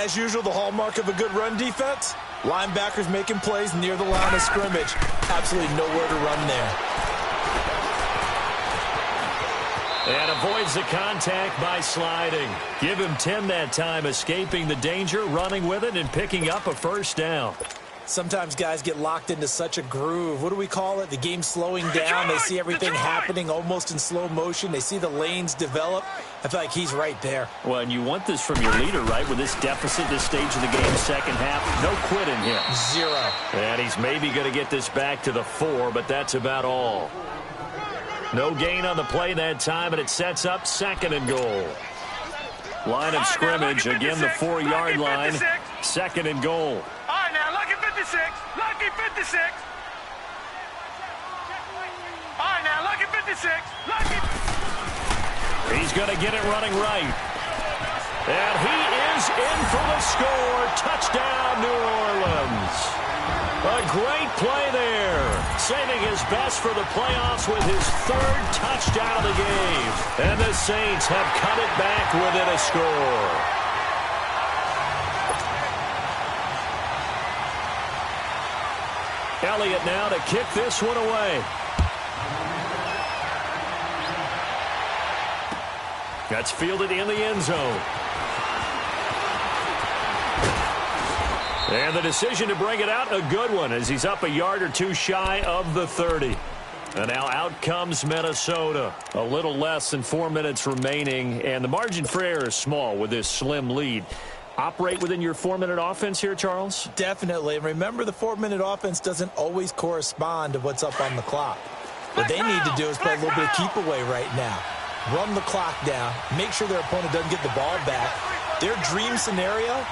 As usual, the hallmark of a good run defense, linebackers making plays near the line of scrimmage. Absolutely nowhere to run there. And avoids the contact by sliding. Give him 10 that time, escaping the danger, running with it, and picking up a first down. Sometimes guys get locked into such a groove. What do we call it? The game slowing down. They see everything happening almost in slow motion. They see the lanes develop. I feel like he's right there. Well, and you want this from your leader, right? With this deficit, this stage of the game, second half, no quitting him. 0. And he's maybe going to get this back to the 4, but that's about all. No gain on the play that time, and it sets up 2nd and goal. Line of scrimmage, again the 4-yard line, 2nd and goal. All right, now, lucky 56. Lucky 56. All right, now, lucky 56. Lucky. He's going to get it running right. And he is in for the score. Touchdown, New Orleans. A great play there. Saving his best for the playoffs with his 3rd touchdown of the game. And the Saints have cut it back within a score. Elliott now to kick this one away. That's fielded in the end zone. And the decision to bring it out, a good one, as he's up a yard or 2 shy of the 30. And now out comes Minnesota. A little less than 4 minutes remaining, and the margin for error is small with this slim lead. Operate within your 4-minute offense here, Charles? Definitely. And remember, the 4-minute offense doesn't always correspond to what's up on the clock. What they need to do is play a little bit of keep away right now. Run the clock down. Make sure their opponent doesn't get the ball back. Their dream scenario,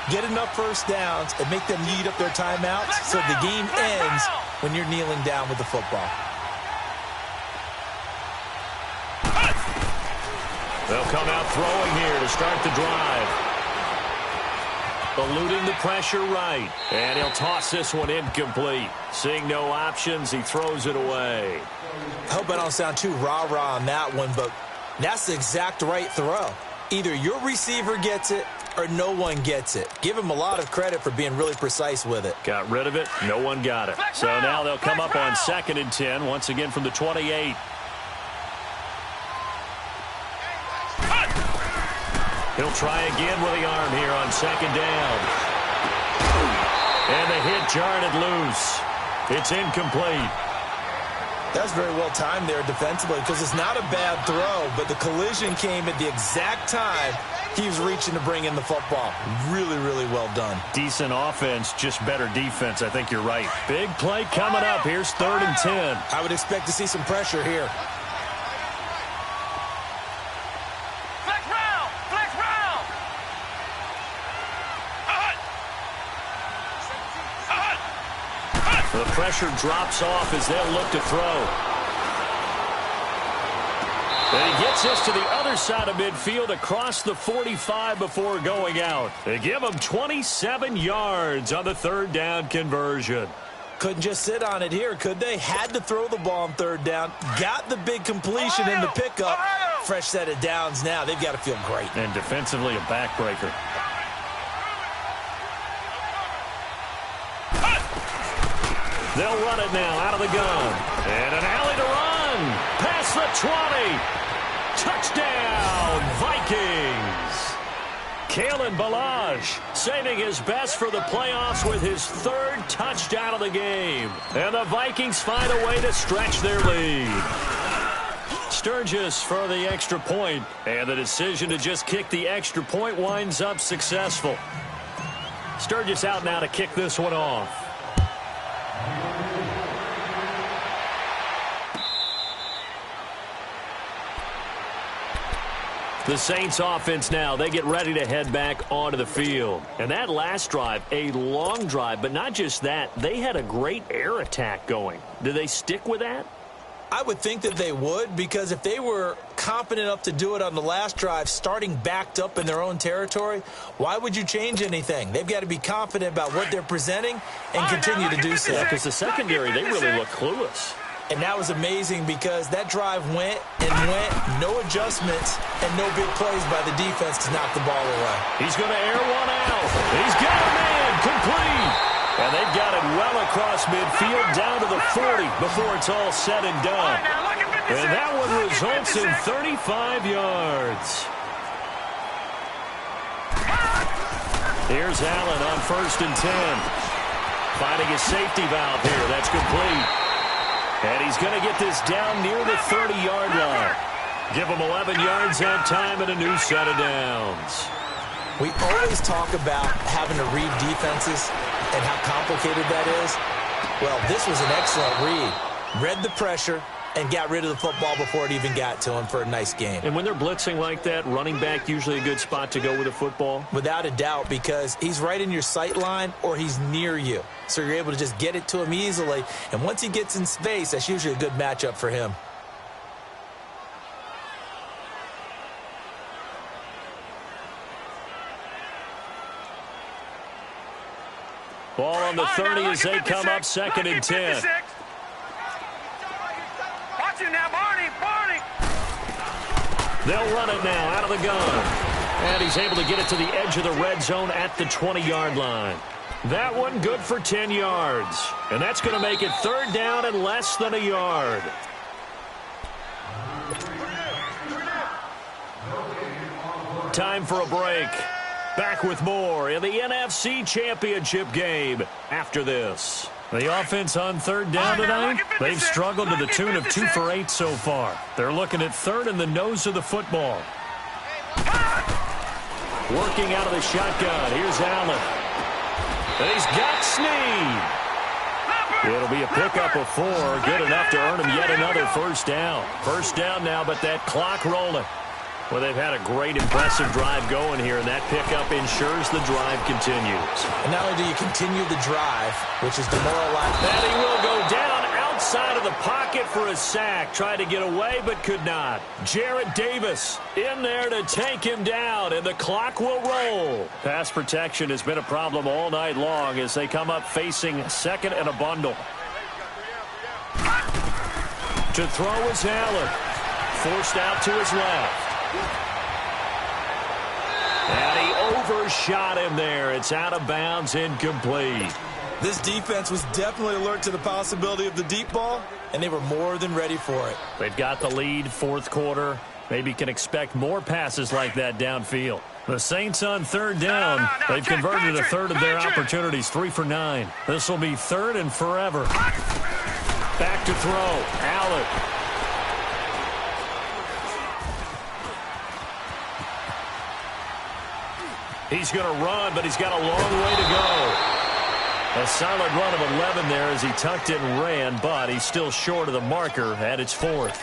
get enough first downs and make them eat up their timeouts so the game ends when you're kneeling down with the football. They'll come out throwing here to start the drive. Eluding the pressure right. And he'll toss this one incomplete. Seeing no options, he throws it away. I hope I don't sound too rah-rah on that one, but that's the exact right throw. Either your receiver gets it or no one gets it. Give him a lot of credit for being really precise with it. Got rid of it. No one got it. So now they'll come up on 2nd and 10, once again from the 28. He'll try again with the arm here on 2nd down. And the hit jarred it loose. It's incomplete. That's very well timed there defensively because it's not a bad throw, but the collision came at the exact time he was reaching to bring in the football. Really, really well done. Decent offense, just better defense. I think you're right. Big play coming up. Here's 3rd and 10. I would expect to see some pressure here. The pressure drops off as they'll look to throw. And he gets this to the other side of midfield across the 45 before going out. They give him 27 yards on the 3rd down conversion. Couldn't just sit on it here, could they? Had to throw the ball on 3rd down. Got the big completion in the pickup. Fresh set of downs now. They've got to feel great. And defensively a backbreaker. They'll run it now out of the gun. And an alley to run. Past the 20. Touchdown, Vikings. Kalen Ballage saving his best for the playoffs with his 3rd touchdown of the game. And the Vikings find a way to stretch their lead. Sturgis for the extra point. And the decision to just kick the extra point winds up successful. Sturgis out now to kick this one off. The Saints offense now, they get ready to head back onto the field. And that last drive, a long drive, but not just that, they had a great air attack going. Do they stick with that? I would think that they would, because if they were confident enough to do it on the last drive, starting backed up in their own territory, why would you change anything? They've got to be confident about what they're presenting and continue to do so. Because the secondary, they really look clueless. And that was amazing because that drive went and went, no adjustments, and no big plays by the defense to knock the ball away. He's going to air one out. He's got a man complete. And they've got it well across midfield down to the 40 before it's all said and done. And that one results in 35 yards. Here's Allen on 1st and 10. Finding his safety valve here. That's complete. And he's going to get this down near the 30-yard line. Give him 11 yards that time and a new set of downs. We always talk about having to read defenses and how complicated that is. Well, this was an excellent read. Read the pressure and got rid of the football before it even got to him for a nice game. And when they're blitzing like that, running back usually a good spot to go with the football? Without a doubt, because he's right in your sight line or he's near you. So you're able to just get it to him easily. And once he gets in space, that's usually a good matchup for him. Ball on the 30 as they come up 2nd and 10. Watch it now, Barney. They'll run it now out of the gun. And he's able to get it to the edge of the red zone at the 20-yard line. That one good for 10 yards. And that's going to make it 3rd down and less than a yard. Time for a break. Back with more in the NFC Championship game after this. The offense on 3rd down tonight, they've struggled to the tune of 2 for 8 so far. They're looking at 3rd and the nose of the football. Working out of the shotgun. Here's Allen. And he's got Snead. It'll be a pickup of 4. Good enough to earn him yet another 1st down. 1st down now, but that clock rolling. Well, they've had a great, impressive drive going here, and that pickup ensures the drive continues. And not only do you continue the drive, which is demoralizing. And he will go down outside of the pocket for a sack. Tried to get away, but could not. Jarrett Davis in there to take him down, and the clock will roll. Pass protection has been a problem all night long as they come up facing second and a bundle. To throw is Allen. Forced out to his left. And he overshot him there. It's out of bounds, incomplete. This defense was definitely alert to the possibility of the deep ball, and they were more than ready for it. They've got the lead, fourth quarter. Maybe can expect more passes like that downfield. The Saints on third down. They've converted a third of their opportunities, 3 for 9. This will be third and forever. Back to throw. Allen. He's going to run, but he's got a long way to go. A solid run of 11 there as he tucked it and ran, but he's still short of the marker at its fourth.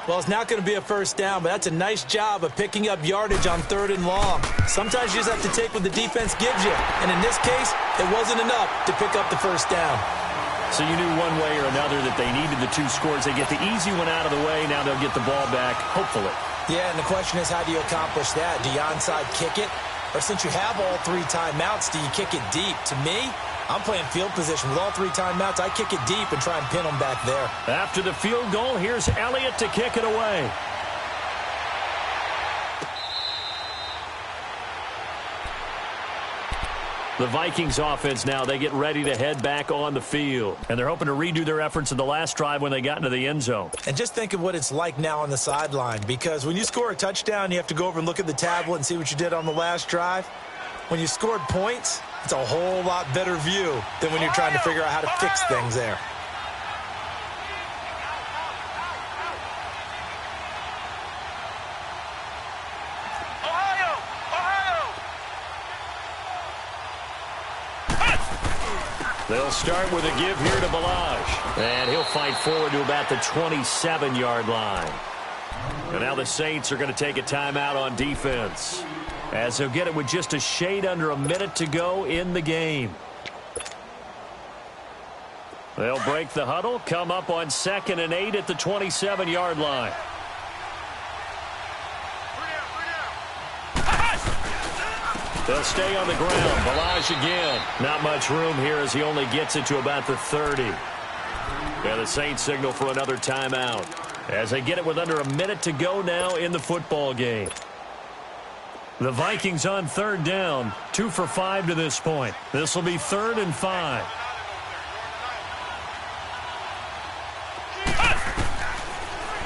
Well, it's not going to be a first down, but that's a nice job of picking up yardage on third and long. Sometimes you just have to take what the defense gives you, and in this case, it wasn't enough to pick up the first down. So you knew one way or another that they needed the 2 scores. They get the easy one out of the way. Now they'll get the ball back, hopefully. Yeah, and the question is, how do you accomplish that? Do you onside kick it? Or since you have all 3 timeouts, do you kick it deep? To me, I'm playing field position. With all 3 timeouts, I kick it deep and try and pin them back there. After the field goal, here's Elliott to kick it away. The Vikings offense now, they get ready to head back on the field. And they're hoping to redo their efforts in the last drive when they got into the end zone. And just think of what it's like now on the sideline, because when you score a touchdown, you have to go over and look at the tablet and see what you did on the last drive. When you scored points, it's a whole lot better view than when you're trying to figure out how to fix things there. They'll start with a give here to Balaj. And he'll fight forward to about the 27-yard line. And now the Saints are going to take a timeout on defense, as they'll get it with just a shade under a minute to go in the game. They'll break the huddle, come up on 2nd and 8 at the 27-yard line. They'll stay on the ground. Balaj again. Not much room here as he only gets it to about the 30. Yeah, the Saints signal for another timeout as they get it with under a minute to go now in the football game. The Vikings on third down, 2 for 5 to this point. This will be 3rd and 5.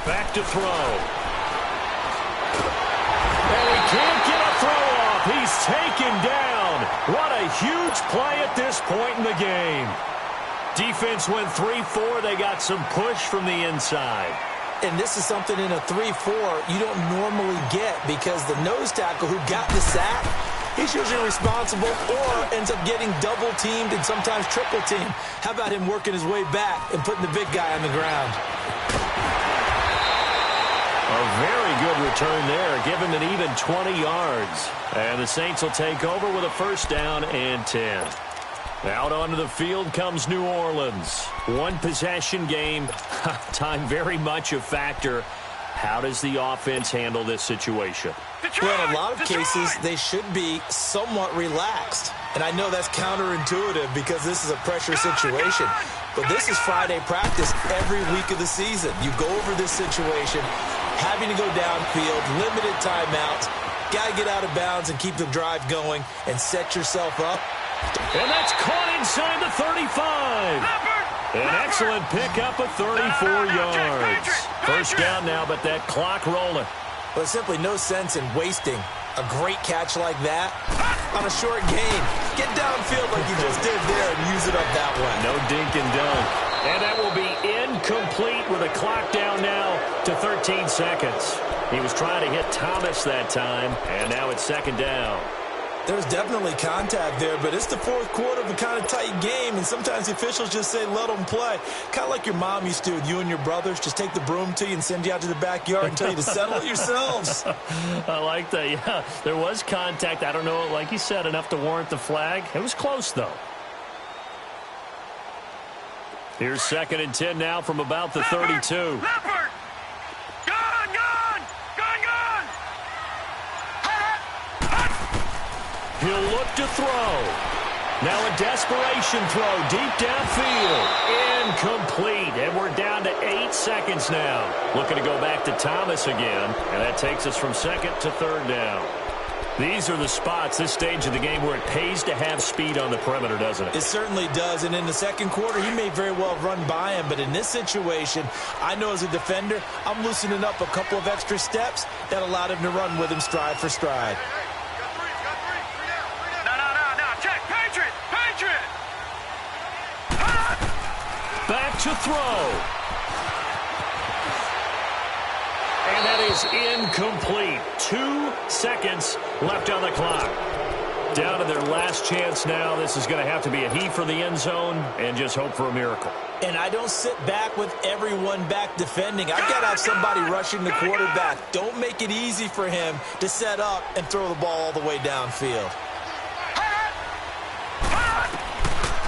Back to throw. And he can't get a throw off. He's taken down. What a huge play at this point in the game. Defense went 3-4. They got some push from the inside. And this is something in a 3-4 you don't normally get, because the nose tackle who got the sack, he's usually responsible or ends up getting double-teamed and sometimes triple-teamed. How about him working his way back and putting the big guy on the ground? A very good return there. Give him an even 20 yards. And the Saints will take over with a 1st down and 10. Out onto the field comes New Orleans. One possession game. Time very much a factor. How does the offense handle this situation? Well, in a lot of cases, they should be somewhat relaxed. And I know that's counterintuitive because this is a pressure situation. But this is Friday practice every week of the season. You go over this situation, having to go downfield, limited timeouts, got to get out of bounds and keep the drive going and set yourself up. And that's caught inside the 35. An excellent pickup of 34 yards. 1st down now, but that clock rolling. Well, there's simply no sense in wasting a great catch like that on a short gain. Get downfield like you just did there and use it up that way. No dink and dunk. And that will be incomplete with a clock down now to 13 seconds. He was trying to hit Thomas that time, and now it's 2nd down. There's definitely contact there, but it's the 4th quarter of a kind of tight game, and sometimes the officials just say, let them play. Kind of like your mom used to with you and your brothers. Just take the broom to you and send you out to the backyard and tell you to settle it yourselves. I like that, yeah. There was contact. I don't know, like you said, enough to warrant the flag. It was close, though. Here's 2nd and 10 now from about the 32. Leopard! Gone! He'll look to throw. Now a desperation throw deep downfield. Incomplete. And we're down to 8 seconds now. Looking to go back to Thomas again. And that takes us from 2nd to 3rd down. These are the spots, this stage of the game, where it pays to have speed on the perimeter, doesn't it? It certainly does. And in the second quarter, he may very well run by him. But in this situation, I know as a defender, I'm loosening up a couple of extra steps that allowed him to run with him stride for stride. Back to throw. And that is incomplete. 2 seconds left on the clock. Down to their last chance now. This is going to have to be a heave for the end zone and just hope for a miracle. And I don't sit back with everyone back defending. I've got to have somebody rushing the quarterback. Don't make it easy for him to set up and throw the ball all the way downfield.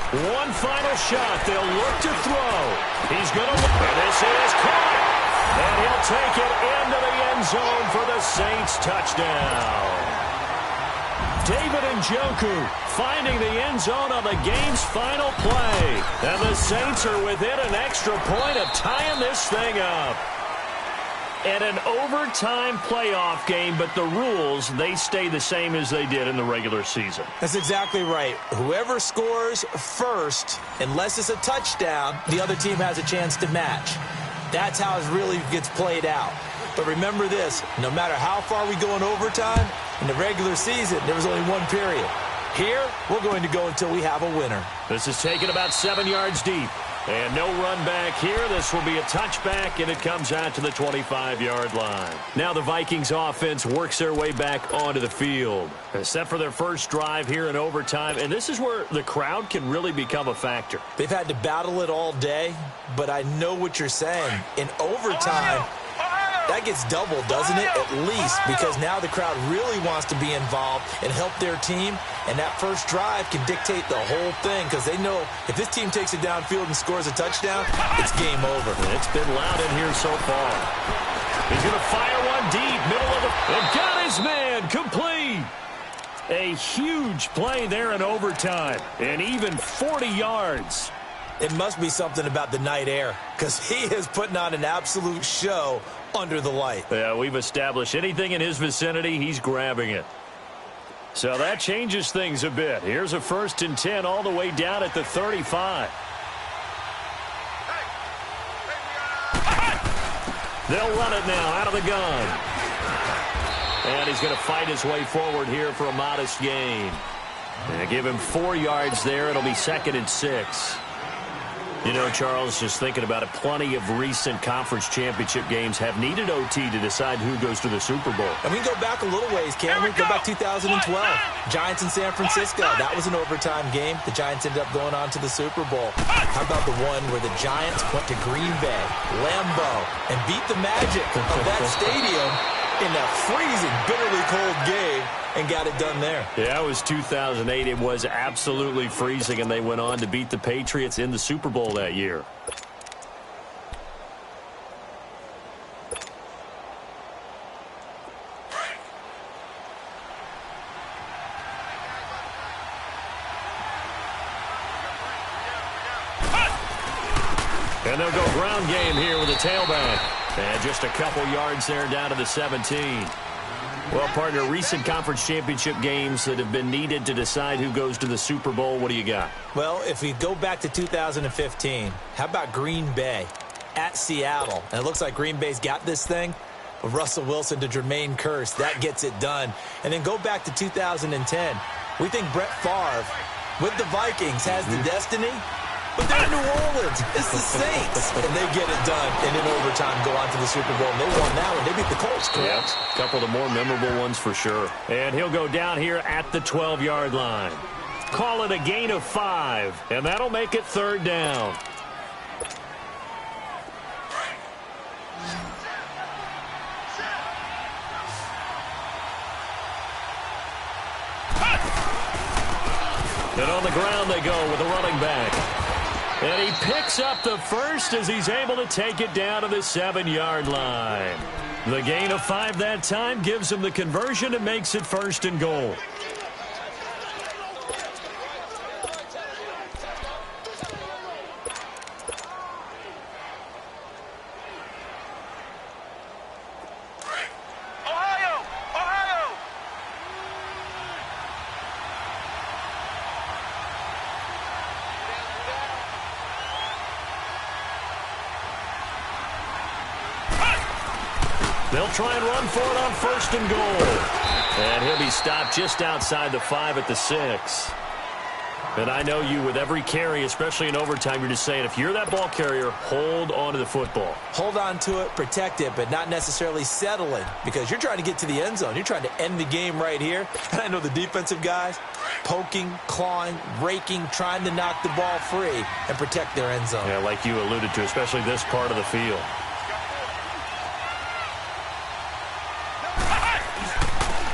One final shot. They'll look to throw. He's going to look. And this is caught. And he'll take it into the end zone for the Saints touchdown. David Njoku finding the end zone on the game's final play. And the Saints are within an extra point of tying this thing up. And an overtime playoff game, but the rules, they stay the same as they did in the regular season. That's exactly right. Whoever scores first, unless it's a touchdown, the other team has a chance to match. That's how it really gets played out. But remember this, no matter how far we go in overtime, in the regular season, there was only one period. Here, we're going to go until we have a winner. This is taken about 7 yards deep. And no run back here. This will be a touchback, and it comes out to the 25-yard line. Now the Vikings offense works their way back onto the field. Set for their first drive here in overtime, and this is where the crowd can really become a factor. They've had to battle it all day, but I know what you're saying. In overtime, that gets doubled, doesn't it? At least, because now the crowd really wants to be involved and help their team, and that first drive can dictate the whole thing because they know if this team takes it downfield and scores a touchdown, it's game over. It's been loud in here so far. He's going to fire one deep, middle of the... And got his man, complete! A huge play there in overtime, and even 40 yards. It must be something about the night air because he is putting on an absolute show under the light. Yeah, we've established anything in his vicinity, he's grabbing it. So that changes things a bit. Here's a 1st and 10 all the way down at the 35. They'll run it now out of the gun. And he's going to fight his way forward here for a modest gain. And give him 4 yards there. It'll be 2nd and 6. You know, Charles, just thinking about it, plenty of recent conference championship games have needed OT to decide who goes to the Super Bowl. And we can go back a little ways, can't we? Go back 2012. Giants in San Francisco. That was an overtime game. The Giants ended up going on to the Super Bowl. How about the one where the Giants went to Green Bay, Lambeau, and beat the Magic of that stadium in that freezing, bitterly cold game and got it done there. Yeah, it was 2008. It was absolutely freezing, and they went on to beat the Patriots in the Super Bowl that year. And they'll go ground game here with a tailback. And just a couple yards there down to the 17. Well, partner, recent conference championship games that have been needed to decide who goes to the Super Bowl, what do you got? Well, if we go back to 2015, how about Green Bay at Seattle? And it looks like Green Bay's got this thing. With Russell Wilson to Jermaine Kearse, that gets it done. And then go back to 2010. We think Brett Favre with the Vikings has the destiny. But they're in New Orleans. It's the Saints. And they get it done. And in overtime, go on to the Super Bowl. And they won that one. They beat the Colts, correct? Yeah, a couple of the more memorable ones for sure. And he'll go down here at the 12-yard line. Call it a gain of 5. And that'll make it 3rd down. And on the ground they go with a running back. And he picks up the first as he's able to take it down to the 7-yard line. The gain of 5 that time gives him the conversion and makes it 1st and goal. They'll try and run for it on 1st and goal. And he'll be stopped just outside the 5 at the 6. And I know you, with every carry, especially in overtime, you're just saying, if you're that ball carrier, hold on to the football. Hold on to it, protect it, but not necessarily settle it, because you're trying to get to the end zone. You're trying to end the game right here. And I know the defensive guys, poking, clawing, raking, trying to knock the ball free and protect their end zone. Yeah, like you alluded to, especially this part of the field.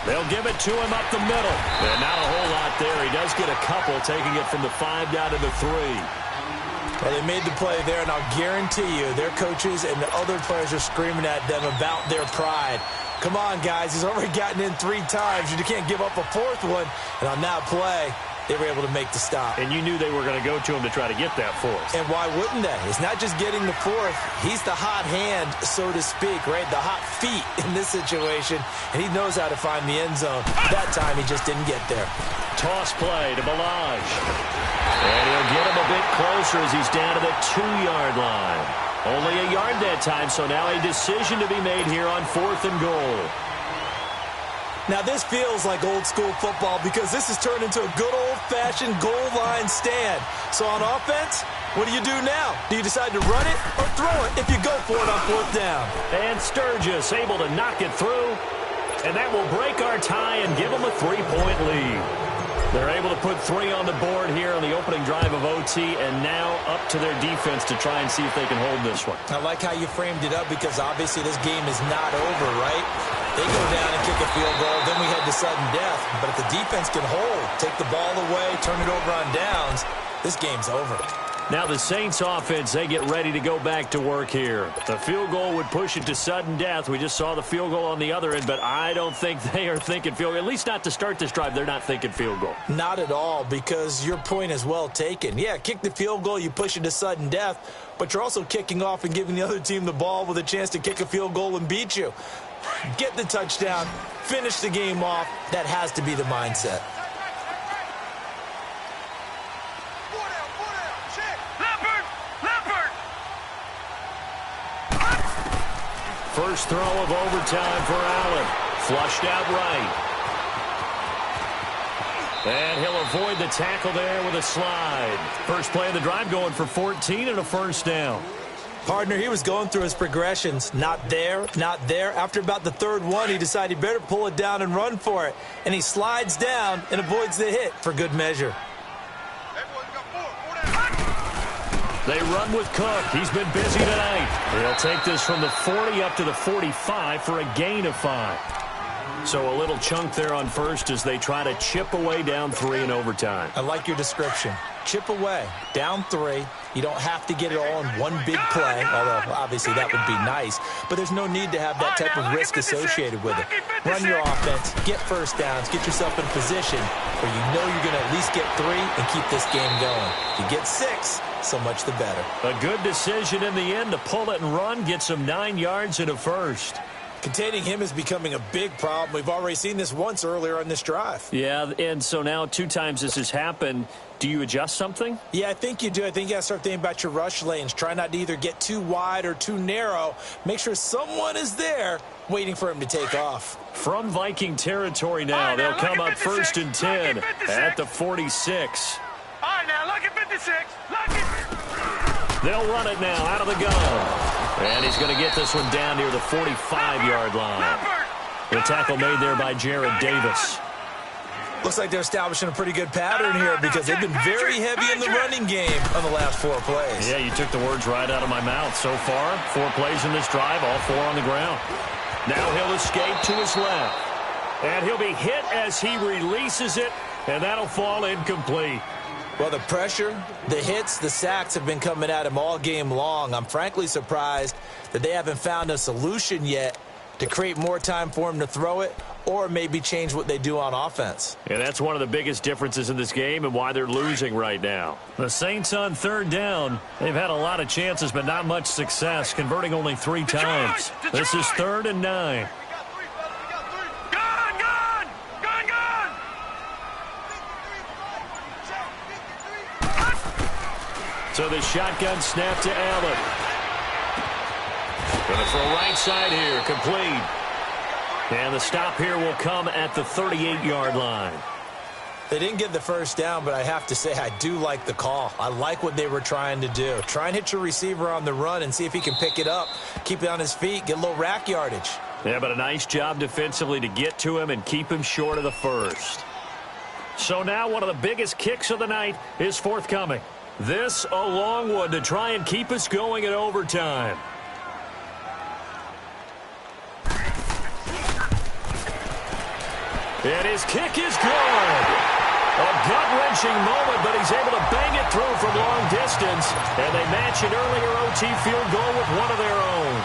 They'll give it to him up the middle. And not a whole lot there. He does get a couple, taking it from the 5 down to the 3. Well, they made the play there, and I'll guarantee you their coaches and the other players are screaming at them about their pride. Come on, guys. He's already gotten in 3 times. You can't give up a 4th one. And on that play, they were able to make the stop. And you knew they were going to go to him to try to get that 4th. And why wouldn't they? It's not just getting the 4th. He's the hot hand, so to speak, right? The hot feet in this situation. And he knows how to find the end zone. That time, he just didn't get there. Toss play to Balaj. And he'll get him a bit closer as he's down to the 2-yard line. Only a yard that time, so now a decision to be made here on 4th and goal. Now, this feels like old-school football because this has turned into a good old-fashioned goal line stand. So on offense, what do you do now? Do you decide to run it or throw it if you go for it on 4th down? And Sturgis able to knock it through. And that will break our tie and give them a 3-point lead. They're able to put 3 on the board here on the opening drive of OT, and now up to their defense to try and see if they can hold this one. I like how you framed it up because obviously this game is not over, right? They go down and kick a field goal, then we head to sudden death. But if the defense can hold, take the ball away, turn it over on downs, this game's over. Now the Saints offense, they get ready to go back to work here. The field goal would push it to sudden death. We just saw the field goal on the other end, but I don't think they are thinking field goal. At least not to start this drive. They're not thinking field goal. Not at all, because your point is well taken. Yeah, kick the field goal, you push it to sudden death, but you're also kicking off and giving the other team the ball with a chance to kick a field goal and beat you. Get the touchdown, finish the game off. That has to be the mindset. First throw of overtime for Allen. Flushed out right. And he'll avoid the tackle there with a slide. First play of the drive going for 14 and a 1st down. Partner, he was going through his progressions. Not there, not there. After about the 3rd one, he decided he better pull it down and run for it. And he slides down and avoids the hit for good measure. They run with Cook. He's been busy tonight. He'll take this from the 40 up to the 45 for a gain of 5. So a little chunk there on 1st as they try to chip away down 3 in overtime. I like your description. Chip away, down 3. You don't have to get it all in one big play, although obviously that would be nice. But there's no need to have that type of risk associated with it. Run your offense, get 1st downs, get yourself in a position where you know you're going to at least get 3 and keep this game going. If you get 6, so much the better. A good decision in the end to pull it and run, get some 9 yards and a 1st. Containing him is becoming a big problem. We've already seen this once earlier on this drive. Yeah, and so now 2 times this has happened. Do you adjust something? Yeah, I think you do. I think you got to start thinking about your rush lanes. Try not to either get too wide or too narrow. Make sure someone is there waiting for him to take off. From Viking territory now, they'll come up 1st and 10 at the 46. All right, now, look at 56. Look at... They'll run it now out of the gun. And he's going to get this one down near the 45-yard line. The tackle made there by Jared Davis. Looks like they're establishing a pretty good pattern here because they've been very heavy in the running game on the last 4 plays. Yeah, you took the words right out of my mouth. So far, 4 plays in this drive, all 4 on the ground. Now he'll escape to his left. And he'll be hit as he releases it, and that'll fall incomplete. Well, the pressure, the hits, the sacks have been coming at him all game long. I'm frankly surprised that they haven't found a solution yet to create more time for him to throw it or maybe change what they do on offense. And that's one of the biggest differences in this game and why they're losing right now. The Saints on third down, they've had a lot of chances but not much success, converting only 3 times. This is 3rd and 9. So the shotgun snap to Allen. Going to throw right side here, complete. And the stop here will come at the 38-yard line. They didn't get the first down, but I have to say I do like the call. I like what they were trying to do. Try and hit your receiver on the run and see if he can pick it up, keep it on his feet, get a little rack yardage. Yeah, but a nice job defensively to get to him and keep him short of the first. So now one of the biggest kicks of the night is forthcoming. This a long one to try and keep us going in overtime. And his kick is good. A gut-wrenching moment, but he's able to bang it through from long distance. And they match an earlier OT field goal with one of their own.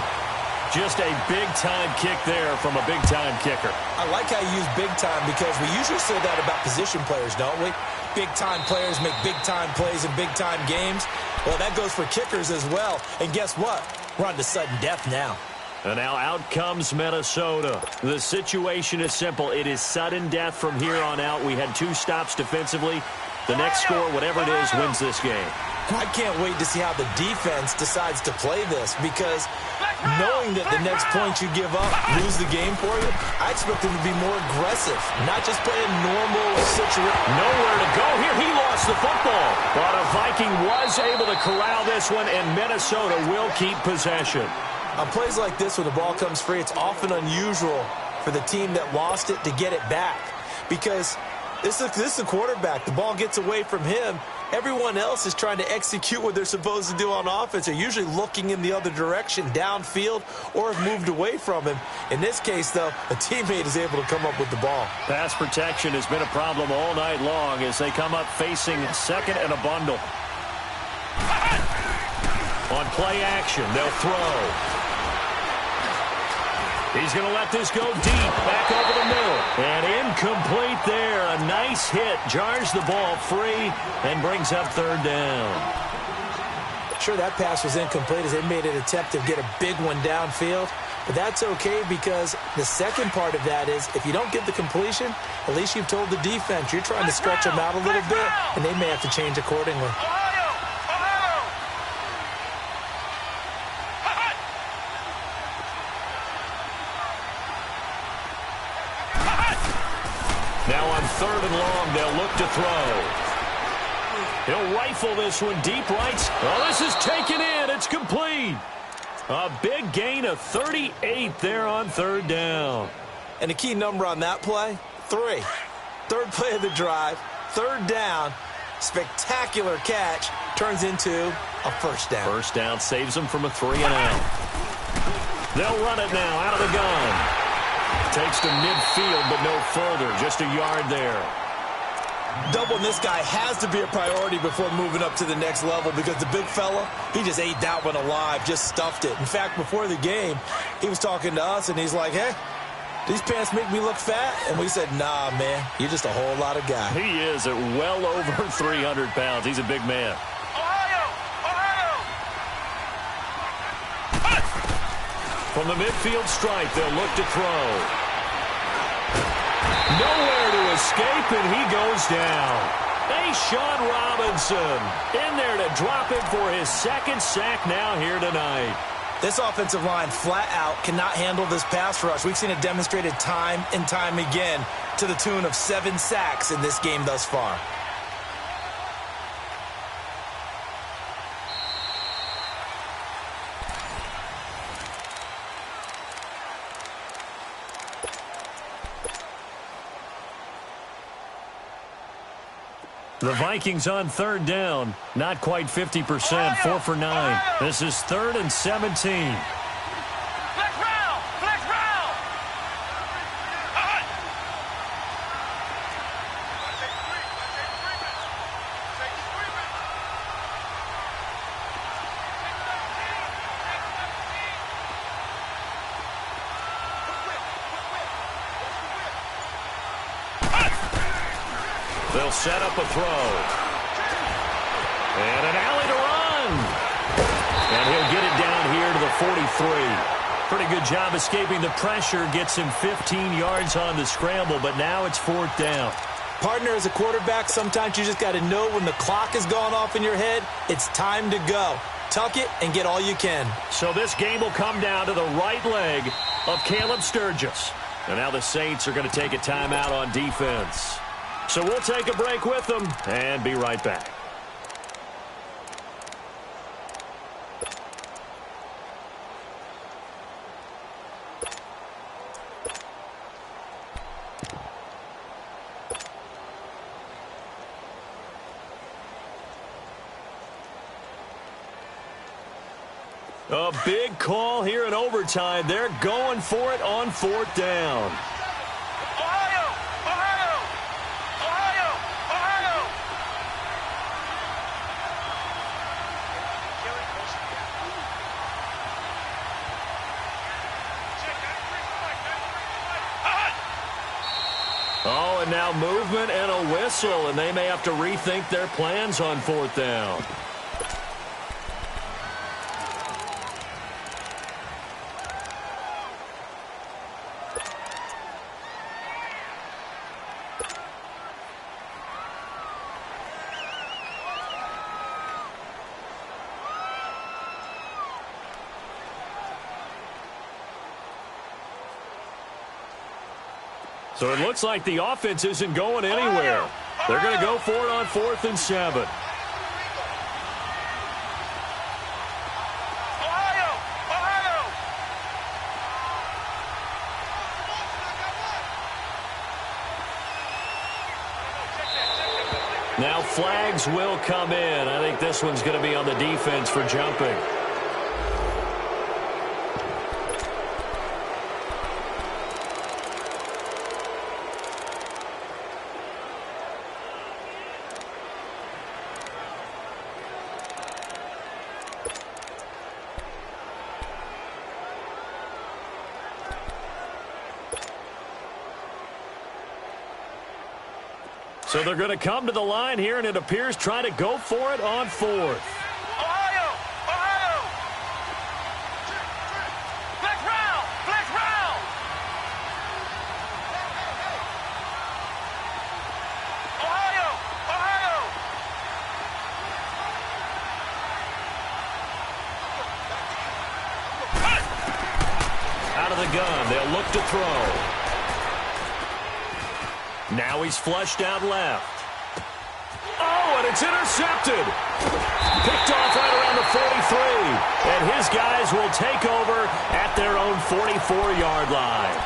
Just a big-time kick there from a big-time kicker. I like how you use big-time because we usually say that about position players, don't we? Big-time players make big-time plays in big-time games. Well, that goes for kickers as well. And guess what? We're on to sudden death now. And now out comes Minnesota. The situation is simple. It is sudden death from here on out. We had 2 stops defensively. The next score, whatever it is, wins this game. I can't wait to see how the defense decides to play this because knowing that the next point you give up lose the game for you, I expect them to be more aggressive, not just play a normal situation. Nowhere to go here. He lost the football. But a Viking was able to corral this one, and Minnesota will keep possession. On plays like this, when the ball comes free, it's often unusual for the team that lost it to get it back because this is a quarterback. The ball gets away from him. Everyone else is trying to execute what they're supposed to do on offense. They're usually looking in the other direction, downfield, or have moved away from him. In this case, though, a teammate is able to come up with the ball. Pass protection has been a problem all night long as they come up facing second and a bundle. On play action, they'll throw. He's going to let this go deep, back over the middle. And incomplete there. A nice hit. Jars the ball free and brings up 3rd down. Sure, that pass was incomplete as they made an attempt to get a big one downfield. But that's okay because the second part of that is if you don't get the completion, at least you've told the defense you're trying to stretch them out a little bit, and they may have to change accordingly. Now on 3rd and long, they'll look to throw. He'll rifle this one deep right. Oh, this is taken in. It's complete. A big gain of 38 there on 3rd down. And the key number on that play, 3. 3rd play of the drive, 3rd down, spectacular catch, turns into a 1st down. 1st down saves them from a 3-and-out. They'll run it now out of the gun. Takes to midfield, but no further. Just a yard there. Doubling this guy has to be a priority before moving up to the next level because the big fella, he just ate that one alive, just stuffed it. In fact, before the game, he was talking to us, and he's like, hey, these pants make me look fat? And we said, nah, man, you're just a whole lot of guy. He is at well over 300 pounds. He's a big man. From the midfield stripe, they'll look to throw. Nowhere to escape, and he goes down. Hey, Sean Robinson in there to drop him for his 2nd sack now here tonight. This offensive line flat out cannot handle this pass rush. We've seen it demonstrated time and time again to the tune of 7 sacks in this game thus far. The Vikings on 3rd down, not quite 50%, 4 for 9. This is 3rd and 17. Flex round! Flex round! They'll set up a throw. And an alley to run. And he'll get it down here to the 43. Pretty good job escaping the pressure. Gets him 15 yards on the scramble, but now it's 4th down. Partner, as a quarterback, sometimes you just got to know when the clock has gone off in your head, it's time to go. Tuck it and get all you can. So this game will come down to the right leg of Caleb Sturgis. And now the Saints are going to take a timeout on defense. So we'll take a break with them and be right back. A big call here in overtime. They're going for it on 4th down. Ohio! Ohio! Ohio! Ohio! Oh, and now movement and a whistle, and they may have to rethink their plans on 4th down. So it looks like the offense isn't going anywhere. They're going to go for it on 4th and 7. Ohio! Ohio! Now flags will come in. I think this one's going to be on the defense for jumping. So they're going to come to the line here, and it appears trying to go for it on 4th. Ohio! Ohio! Flex round! Flex round! Ohio! Ohio! Out of the gun, they'll look to throw. Now he's flushed out left. Oh, and it's intercepted. Picked off right around the 43. And his guys will take over at their own 44-yard line.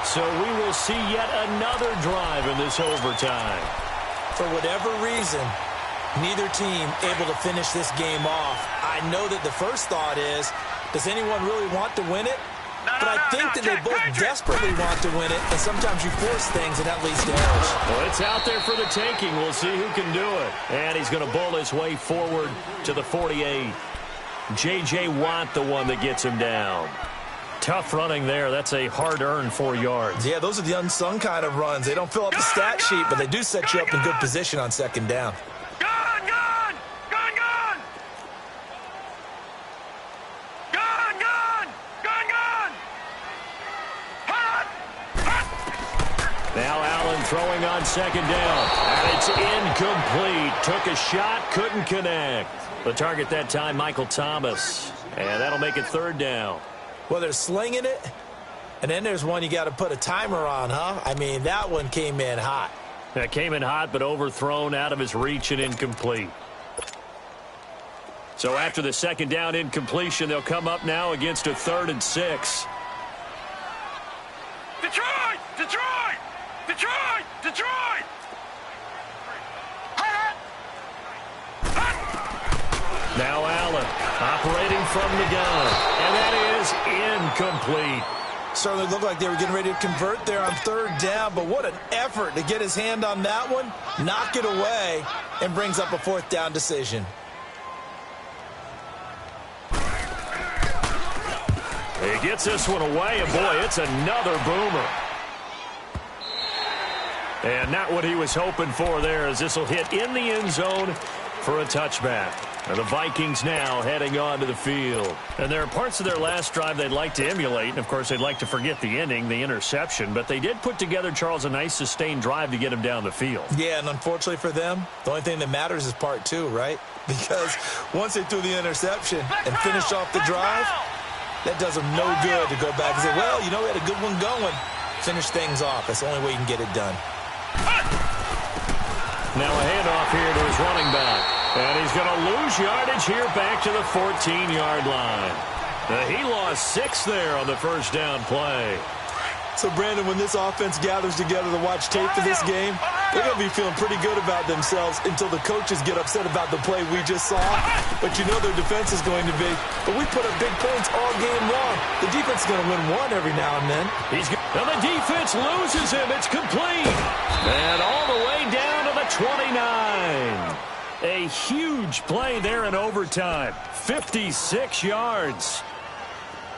So we will see yet another drive in this overtime. For whatever reason, neither team able to finish this game off. I know that the first thought is, does anyone really want to win it? But I think that they both desperately want to win it, and sometimes you force things, and that leads to errors. Well, it's out there for the taking. We'll see who can do it. And he's going to bowl his way forward to the 48. J.J. Watt, the one that gets him down. Tough running there. That's a hard-earned 4 yards. Yeah, those are the unsung kind of runs. They don't fill up the stat sheet, but they do set you up in good position on 2nd down. Throwing on 2nd down, and it's incomplete. Took a shot, couldn't connect. The target that time, Michael Thomas, and that'll make it 3rd down. Well, they're slinging it, and then there's one you got to put a timer on, huh? I mean, that one came in hot. That came in hot, but overthrown, out of his reach, and incomplete. So after the 2nd down incompletion, they'll come up now against a 3rd and 6. Detroit! Detroit! Detroit! Detroit! Now Allen operating from the gun, and that is incomplete. Certainly looked like they were getting ready to convert there on 3rd down, but what an effort to get his hand on that one, knock it away, and brings up a 4th down decision. He gets this one away, and boy, it's another boomer. And not what he was hoping for there, as this will hit in the end zone for a touchback. And the Vikings now heading on to the field. And there are parts of their last drive they'd like to emulate. And, of course, they'd like to forget the ending, the interception. But they did put together, Charles, a nice sustained drive to get him down the field. Yeah, and unfortunately for them, the only thing that matters is part two, right? Because once they threw the interception and finished off the drive, that does them no good to go back and say, well, you know, we had a good one going. Finish things off. That's the only way you can get it done. Now a handoff here to his running back. And he's going to lose yardage here back to the 14-yard line. He lost 6 there on the first down play. So, Brandon, when this offense gathers together to watch tape for this game, they're going to be feeling pretty good about themselves until the coaches get upset about the play we just saw. But you know their defense is going to be. But we put up big points all game long. The defense is going to win one every now and then. Now the defense loses him. It's complete. And all the way down to the 29. A huge play there in overtime. 56 yards.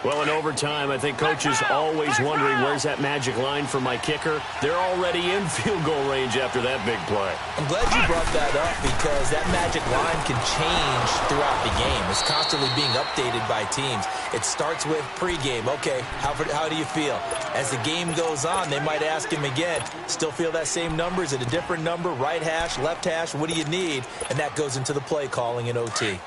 Well, in overtime, I think coaches always wondering, where's that magic line for my kicker? They're already in field goal range after that big play. I'm glad you brought that up because that magic line can change throughout the game. It's constantly being updated by teams. It starts with pregame. Okay, how do you feel? As the game goes on, they might ask him again, still feel that same number? Is it a different number? Right hash, left hash? What do you need? And that goes into the play calling in OT.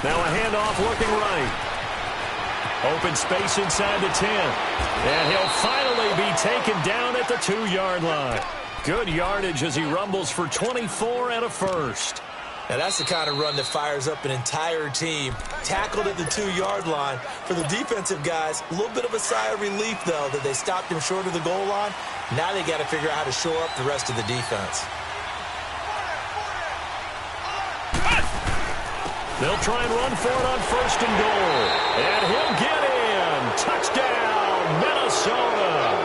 Now a handoff looking right. Open space inside the 10. And he'll finally be taken down at the 2-yard line. Good yardage as he rumbles for 24 and a first. Now that's the kind of run that fires up an entire team. Tackled at the 2-yard line. For the defensive guys, a little bit of a sigh of relief, though, that they stopped him short of the goal line. Now they got to figure out how to shore up the rest of the defense. They'll try and run for it on first and goal. And he'll get in. Touchdown, Minnesota.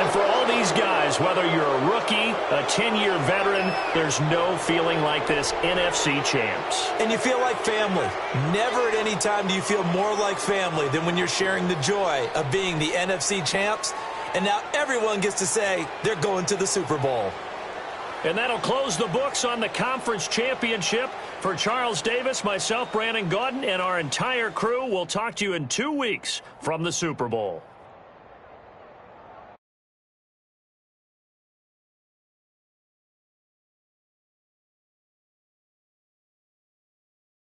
And for all these guys, whether you're a rookie, a 10-year veteran, there's no feeling like this NFC champs. And you feel like family. Never at any time do you feel more like family than when you're sharing the joy of being the NFC champs. And now everyone gets to say they're going to the Super Bowl. And that'll close the books on the conference championship. For Charles Davis, myself, Brandon Gaudin, and our entire crew, we'll talk to you in 2 weeks from the Super Bowl.